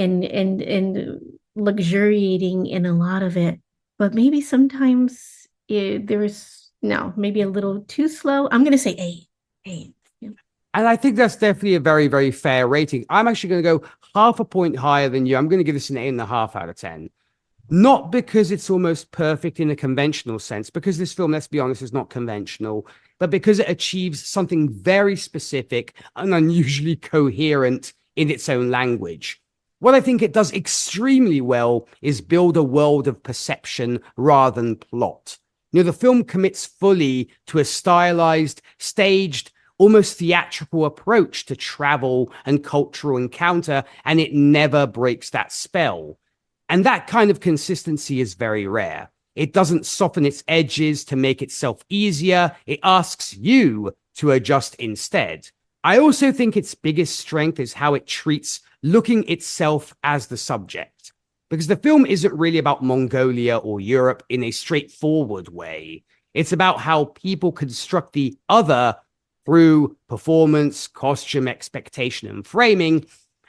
luxuriating in a lot of it, but maybe sometimes maybe a little too slow. I'm going to say 8. 8. Yeah. And I think that's definitely a very, very fair rating. I'm actually going to go half a point higher than you. I'm going to give this an 8.5 out of 10. Not because it's almost perfect in a conventional sense, because this film, let's be honest, is not conventional, but because it achieves something very specific and unusually coherent in its own language. What I think it does extremely well is build a world of perception rather than plot. The film commits fully to a stylized, staged, almost theatrical approach to travel and cultural encounter, and it never breaks that spell. And that kind of consistency is very rare. It doesn't soften its edges to make itself easier. It asks you to adjust instead. I also think its biggest strength is how it treats looking itself as the subject. Because the film isn't really about Mongolia or Europe in a straightforward way. It's about how people construct the other through performance, costume, expectation, and framing.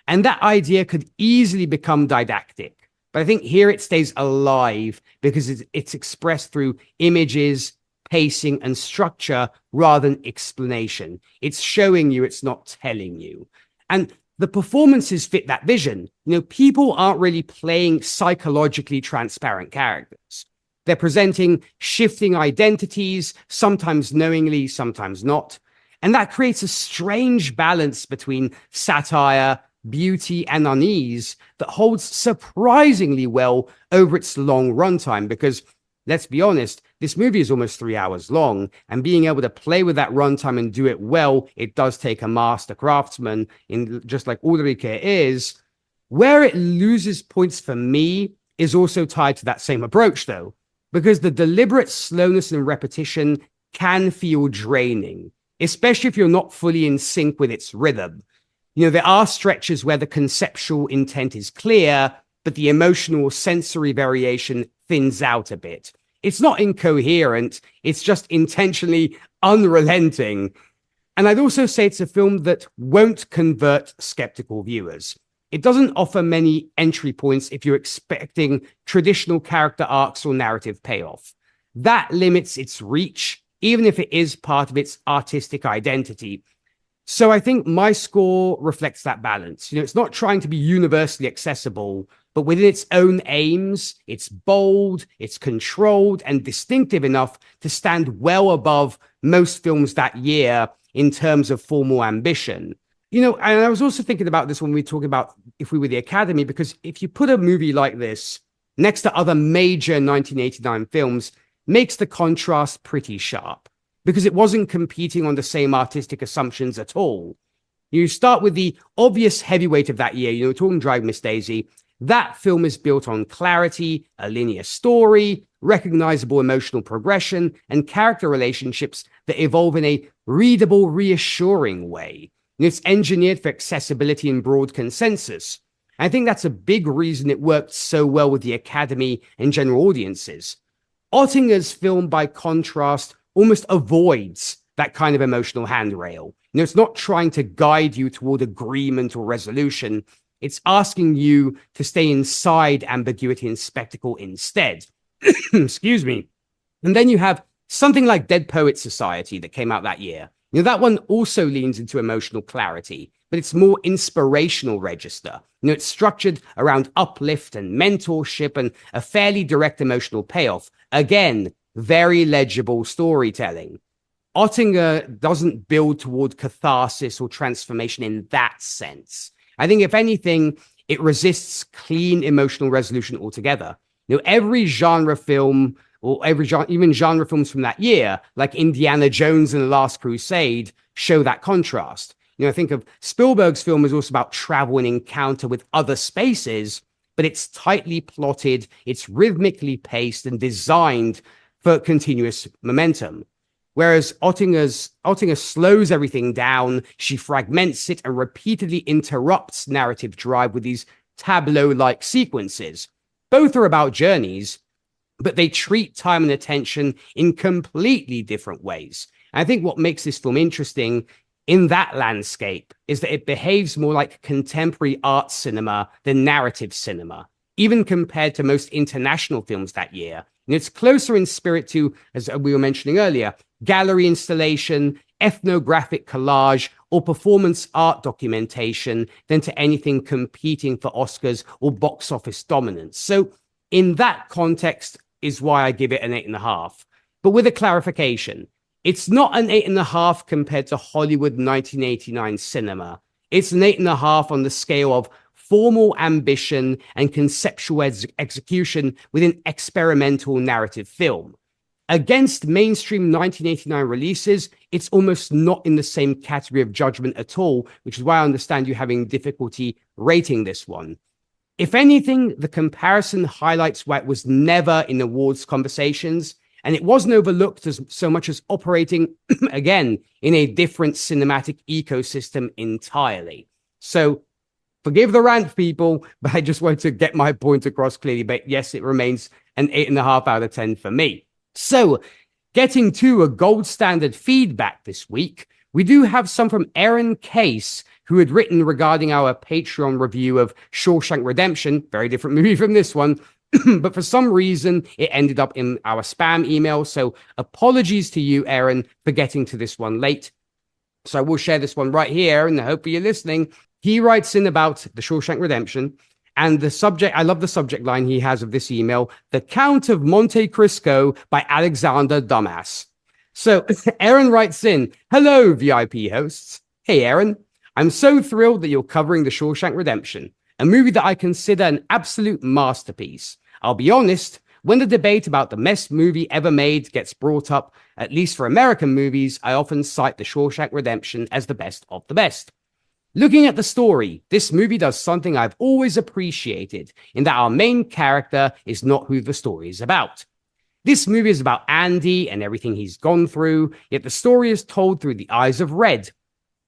And that idea could easily become didactic. But I think here it stays alive because it's expressed through images, pacing, and structure rather than explanation. It's showing you, it's not telling you. And the performances fit that vision. People aren't really playing psychologically transparent characters. They're presenting shifting identities, sometimes knowingly, sometimes not. And that creates a strange balance between satire, beauty, and unease that holds surprisingly well over its long runtime because, let's be honest, this movie is almost 3 hours long, and being able to play with that runtime and do it well, it does take a master craftsman, in just like Ulrike is. Where it loses points for me is also tied to that same approach, though, because the deliberate slowness and repetition can feel draining, especially if you're not fully in sync with its rhythm. There are stretches where the conceptual intent is clear, but the emotional sensory variation thins out a bit. It's not incoherent, it's just intentionally unrelenting. And I'd also say it's a film that won't convert skeptical viewers. It doesn't offer many entry points if you're expecting traditional character arcs or narrative payoff. That limits its reach, even if it is part of its artistic identity. So I think my score reflects that balance. It's not trying to be universally accessible, but within its own aims, it's bold, it's controlled, and distinctive enough to stand well above most films that year in terms of formal ambition. And I was also thinking about this when we talk about if we were the Academy, because if you put a movie like this next to other major 1989 films, makes the contrast pretty sharp. Because it wasn't competing on the same artistic assumptions at all. You start with the obvious heavyweight of that year, talking Drive Miss Daisy. That film is built on clarity, a linear story, recognizable emotional progression, and character relationships that evolve in a readable, reassuring way. It's engineered for accessibility and broad consensus. I think that's a big reason it worked so well with the Academy and general audiences. Oettinger's film, by contrast, almost avoids that kind of emotional handrail. It's not trying to guide you toward agreement or resolution. It's asking you to stay inside ambiguity and spectacle instead. Excuse me. And then you have something like Dead Poets Society that came out that year. That one also leans into emotional clarity, but it's more inspirational register. It's structured around uplift and mentorship and a fairly direct emotional payoff. Again, very legible storytelling. Ottinger doesn't build toward catharsis or transformation in that sense. I think, if anything, it resists clean emotional resolution altogether. Every genre film, or every genre, even genre films from that year, like Indiana Jones and the Last Crusade, show that contrast. I think of Spielberg's film is also about travel and encounter with other spaces, but it's tightly plotted, it's rhythmically paced and designed for continuous momentum. Whereas Ottinger slows everything down, she fragments it and repeatedly interrupts narrative drive with these tableau-like sequences. Both are about journeys, but they treat time and attention in completely different ways. And I think what makes this film interesting in that landscape is that it behaves more like contemporary art cinema than narrative cinema, even compared to most international films that year. And it's closer in spirit to, as we were mentioning earlier, gallery installation, ethnographic collage, or performance art documentation than to anything competing for Oscars or box office dominance. So in that context is why I give it an 8.5. But with a clarification, it's not an 8.5 compared to Hollywood 1989 cinema. It's an 8.5 on the scale of formal ambition and conceptual execution within experimental narrative film. Against mainstream 1989 releases, it's almost not in the same category of judgment at all, which is why I understand you having difficulty rating this one. If anything, the comparison highlights why it was never in awards conversations, and it wasn't overlooked as so much as operating, again, in a different cinematic ecosystem entirely. So forgive the rant, people, but I just wanted to get my point across clearly. But yes, it remains an 8.5 out of 10 for me. So getting to a gold standard feedback this week, we do have some from Aaron Case, who had written regarding our Patreon review of Shawshank Redemption, very different movie from this one, but for some reason, it ended up in our spam email. So apologies to you, Aaron, for getting to this one late. So I will share this one right here in the hope of you listening. He writes in about the Shawshank Redemption, and the subject, I love the subject line he has of this email, The Count of Monte Cristo by Alexander Dumas. So Aaron writes in, hello, VIP hosts. Hey, Aaron. I'm so thrilled that you're covering the Shawshank Redemption, a movie that I consider an absolute masterpiece. I'll be honest, when the debate about the best movie ever made gets brought up, at least for American movies, I often cite the Shawshank Redemption as the best of the best. Looking at the story, this movie does something I've always appreciated, in that our main character is not who the story is about. This movie is about Andy and everything he's gone through, yet the story is told through the eyes of Red.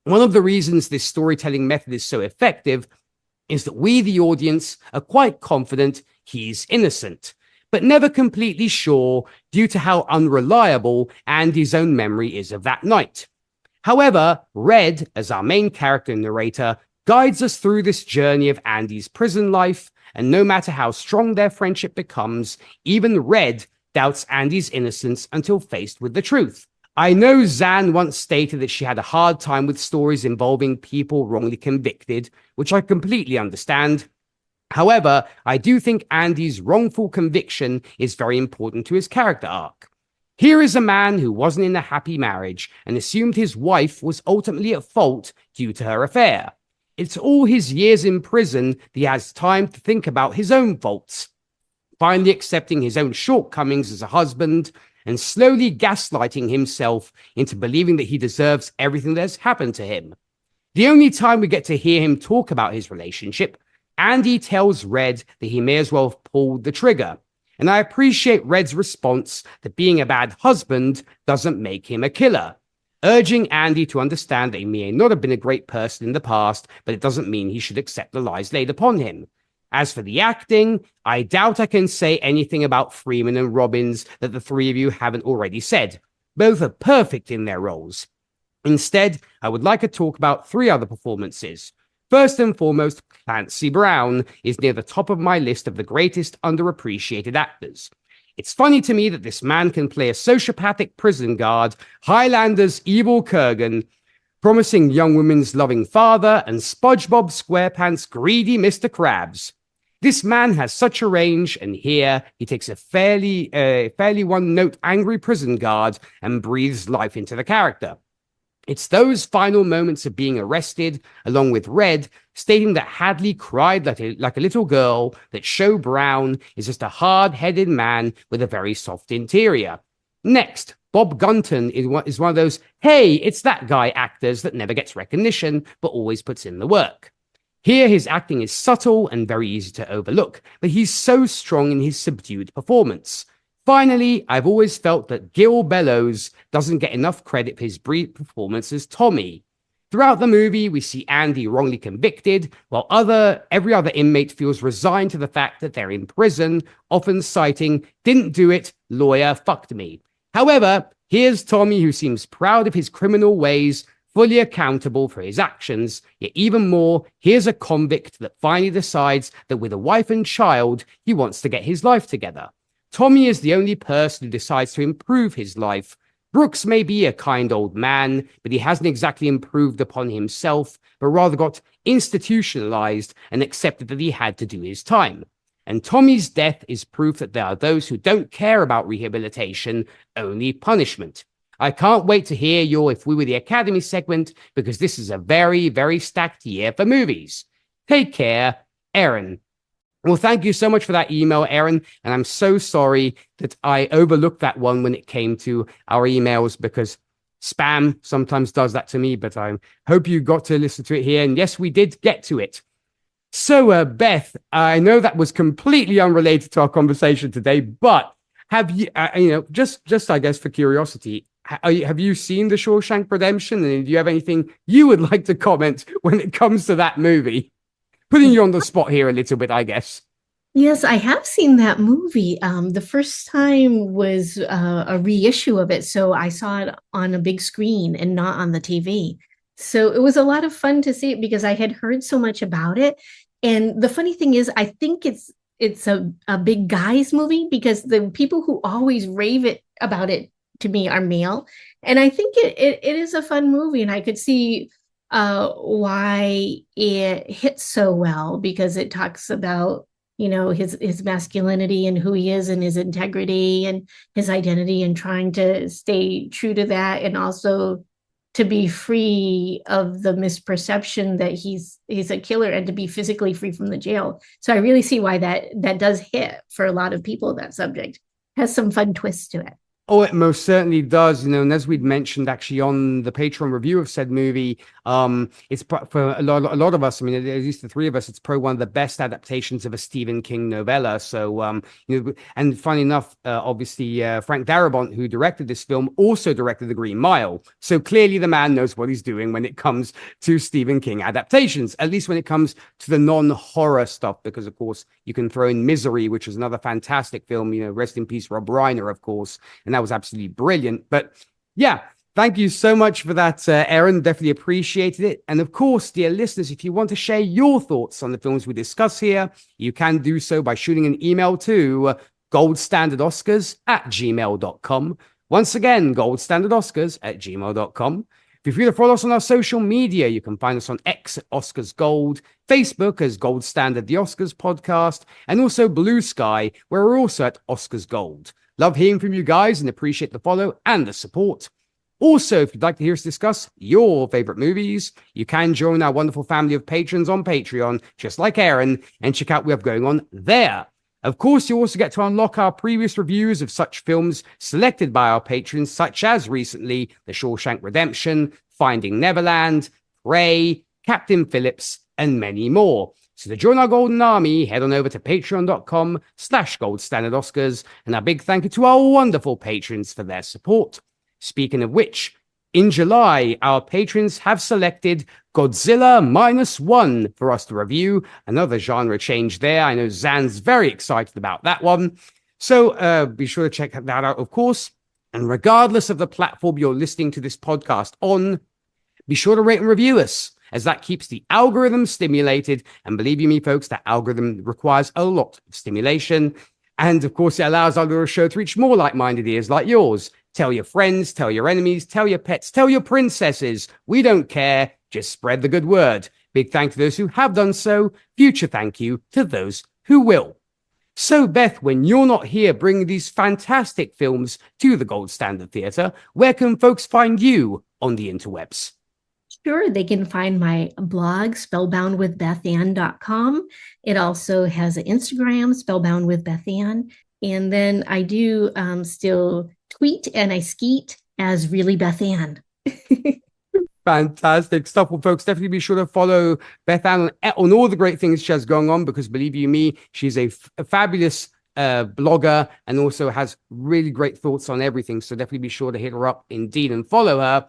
One of the reasons this storytelling method is so effective is that we, the audience, are quite confident he's innocent, but never completely sure due to how unreliable Andy's own memory is of that night. However, Red, as our main character and narrator, guides us through this journey of Andy's prison life, and no matter how strong their friendship becomes, even Red doubts Andy's innocence until faced with the truth. I know Zan once stated that she had a hard time with stories involving people wrongly convicted, which I completely understand. However, I do think Andy's wrongful conviction is very important to his character arc. Here is a man who wasn't in a happy marriage and assumed his wife was ultimately at fault due to her affair. It's all his years in prison that he has time to think about his own faults, finally accepting his own shortcomings as a husband, and slowly gaslighting himself into believing that he deserves everything that has happened to him. The only time we get to hear him talk about his relationship, Andy tells Red that he may as well have pulled the trigger. And I appreciate Red's response that being a bad husband doesn't make him a killer, urging Andy to understand that he may not have been a great person in the past, but it doesn't mean he should accept the lies laid upon him. As for the acting, I doubt I can say anything about Freeman and Robbins that the three of you haven't already said. Both are perfect in their roles. Instead, I would like to talk about three other performances. First and foremost, Clancy Brown is near the top of my list of the greatest underappreciated actors. It's funny to me that this man can play a sociopathic prison guard, Highlander's evil Kurgan, promising young women's loving father, and SpongeBob SquarePants' greedy Mr. Krabs. This man has such a range, and here he takes a fairly one-note angry prison guard and breathes life into the character. It's those final moments of being arrested, along with Red, stating that Hadley cried like a little girl, that show Brown is just a hard-headed man with a very soft interior. Next, Bob Gunton is one of those, hey, it's that guy actors that never gets recognition, but always puts in the work. Here, his acting is subtle and very easy to overlook, but he's so strong in his subdued performance. Finally, I've always felt that Gil Bellows doesn't get enough credit for his brief performance as Tommy. Throughout the movie, we see Andy wrongly convicted, while every other inmate feels resigned to the fact that they're in prison, often citing, didn't do it, lawyer fucked me. However, here's Tommy, who seems proud of his criminal ways, fully accountable for his actions, yet even more, here's a convict that finally decides that with a wife and child, he wants to get his life together. Tommy is the only person who decides to improve his life. Brooks may be a kind old man, but he hasn't exactly improved upon himself, but rather got institutionalized and accepted that he had to do his time. And Tommy's death is proof that there are those who don't care about rehabilitation, only punishment. I can't wait to hear your If We Were the Academy segment, because this is a very, very stacked year for movies. Take care, Aaron. Well, thank you so much for that email, Aaron. And I'm so sorry that I overlooked that one when it came to our emails, because spam sometimes does that to me, but I hope you got to listen to it here. And yes, we did get to it. So, Beth, I know that was completely unrelated to our conversation today, but have you, just I guess for curiosity, have you seen The Shawshank Redemption? And do you have anything you would like to comment when it comes to that movie? Putting you on the spot here a little bit, I guess. Yes, I have seen that movie. The first time was a reissue of it, so I saw it on a big screen and not on the TV. So it was a lot of fun to see it because I had heard so much about it. And the funny thing is, I think it's a big guys movie because the people who always rave about it to me are male. And I think it is a fun movie, and I could see why it hits so well, because it talks about, his masculinity and who he is and his integrity and his identity, and trying to stay true to that, and also to be free of the misperception that he's a killer, and to be physically free from the jail. So I really see why that does hit for a lot of people. That subject has some fun twists to it. Oh, it most certainly does. And as we'd mentioned actually on the Patreon review of said movie, it's for a lot of us, I mean, at least the three of us, it's probably one of the best adaptations of a Stephen King novella. So, and funny enough, obviously, Frank Darabont, who directed this film, also directed The Green Mile. So clearly the man knows what he's doing when it comes to Stephen King adaptations, at least when it comes to the non-horror stuff, because of course you can throw in Misery, which is another fantastic film, rest in peace, Rob Reiner, of course. And that was absolutely brilliant. But yeah, thank you so much for that, Aaron. Definitely appreciated it. And of course, dear listeners, if you want to share your thoughts on the films we discuss here, you can do so by shooting an email to goldstandardoscars@gmail.com. Once again, goldstandardoscars@gmail.com. Feel free to follow us on our social media. You can find us on X at Oscars Gold, Facebook as Gold Standard The Oscars Podcast, and also Blue Sky, where we're also at Oscars Gold. Love hearing from you guys and appreciate the follow and the support. Also, if you'd like to hear us discuss your favorite movies, you can join our wonderful family of patrons on Patreon, just like Aaron, and check out what we have going on there. Of course, you also get to unlock our previous reviews of such films selected by our patrons, such as recently The Shawshank Redemption, Finding Neverland, Prey, Captain Phillips, and many more. So to join our golden army, head on over to patreon.com/goldstandardoscars, and a big thank you to our wonderful patrons for their support. Speaking of which, in July, our patrons have selected Godzilla -1 for us to review. Another genre change there. I know Zan's very excited about that one. So be sure to check that out, of course. And regardless of the platform you're listening to this podcast on, be sure to rate and review us, as that keeps the algorithm stimulated. And believe you me, folks, that algorithm requires a lot of stimulation. And of course, it allows our little show to reach more like-minded ears like yours. Tell your friends, tell your enemies, tell your pets, tell your princesses. We don't care. Just spread the good word. Big thank you to those who have done so. Future thank you to those who will. So, Beth, when you're not here bringing these fantastic films to the Gold Standard Theatre, where can folks find you on the interwebs? Sure, they can find my blog, spellboundwithbethann.com. It also has an Instagram, spellboundwithbethann. And then I do still tweet and I skeet as really Beth Ann. Fantastic stuff. Well, folks, definitely be sure to follow Beth Ann on all the great things she has going on, because believe you me, she's a fabulous blogger and also has really great thoughts on everything. So definitely be sure to hit her up indeed and follow her.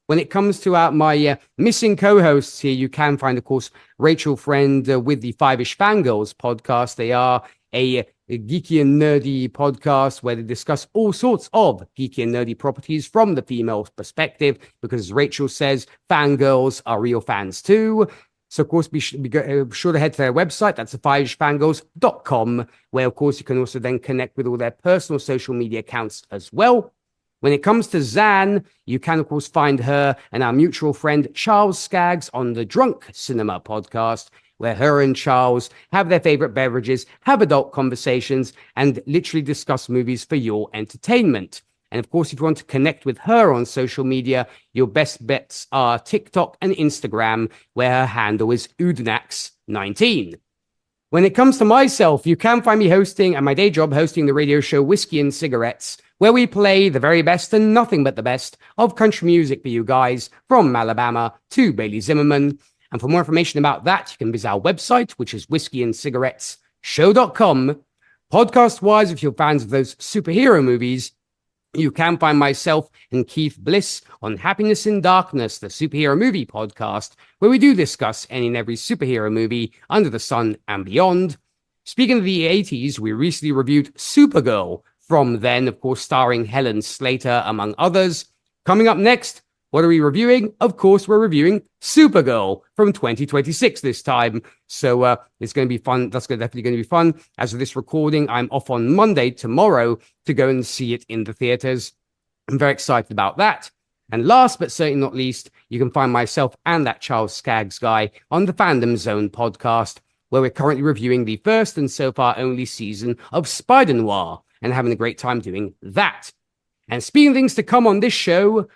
When it comes to my missing co-hosts here, you can find, of course, Rachel Friend with the Five-ish Fangirls podcast. They are a geeky and nerdy podcast where they discuss all sorts of geeky and nerdy properties from the female perspective, because as Rachel says, fangirls are real fans too. So, of course, be sure to head to their website. That's the fiveishfangirls.com, where, of course, you can also then connect with all their personal social media accounts as well. When it comes to Zan, you can, of course, find her and our mutual friend Charles Skaggs on the Drunk Cinema podcast, where her and Charles have their favorite beverages, have adult conversations, and literally discuss movies for your entertainment. And of course, if you want to connect with her on social media, your best bets are TikTok and Instagram, where her handle is Udnax19. When it comes to myself, you can find me hosting, at my day job, hosting the radio show Whiskey and Cigarettes, where we play the very best and nothing but the best of country music for you guys, from Alabama to Bailey Zimmerman. And for more information about that, you can visit our website, which is whiskeyandcigarettesshow.com. Podcast-wise, if you're fans of those superhero movies, you can find myself and Keith Bliss on Happiness in Darkness, the superhero movie podcast, where we do discuss any and every superhero movie under the sun and beyond. Speaking of the 80s, we recently reviewed Supergirl, from then, of course, starring Helen Slater, among others. Coming up next, what are we reviewing? Of course, we're reviewing Supergirl from 2026 this time. So it's going to be fun. That's definitely going to be fun. As of this recording, I'm off on Monday, tomorrow, to go and see it in the theaters. I'm very excited about that. And last but certainly not least, you can find myself and that Charles Skaggs guy on the Fandom Zone podcast, where we're currently reviewing the first and so far only season of Spider Noir, and having a great time doing that. And speaking of things to come on this show,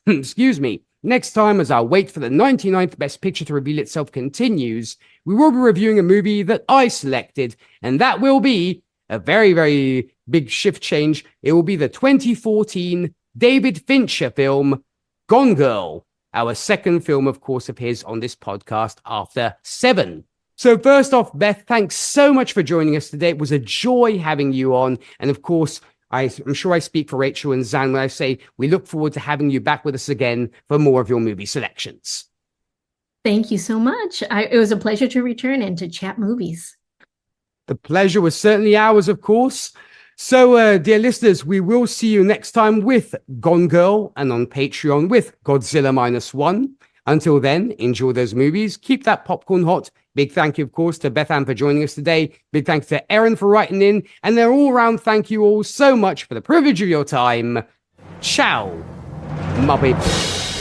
excuse me, next time, as our wait for the 99th Best Picture to reveal itself continues, we will be reviewing a movie that I selected, and that will be a very, very big shift change. It will be the 2014 David Fincher film, Gone Girl, our second film, of course, of his on this podcast after Seven. So first off, Beth, thanks so much for joining us today. It was a joy having you on. And of course, I'm sure I speak for Rachel and Zan when I say we look forward to having you back with us again for more of your movie selections. Thank you so much. It was a pleasure to return and to chat movies. The pleasure was certainly ours, of course. So, dear listeners, we will see you next time with Gone Girl, and on Patreon with Godzilla -1. Until then, enjoy those movies. Keep that popcorn hot. Big thank you, of course, to Beth Ann for joining us today. Big thanks to Erin for writing in. And an all-round thank you all so much for the privilege of your time. Ciao, my people.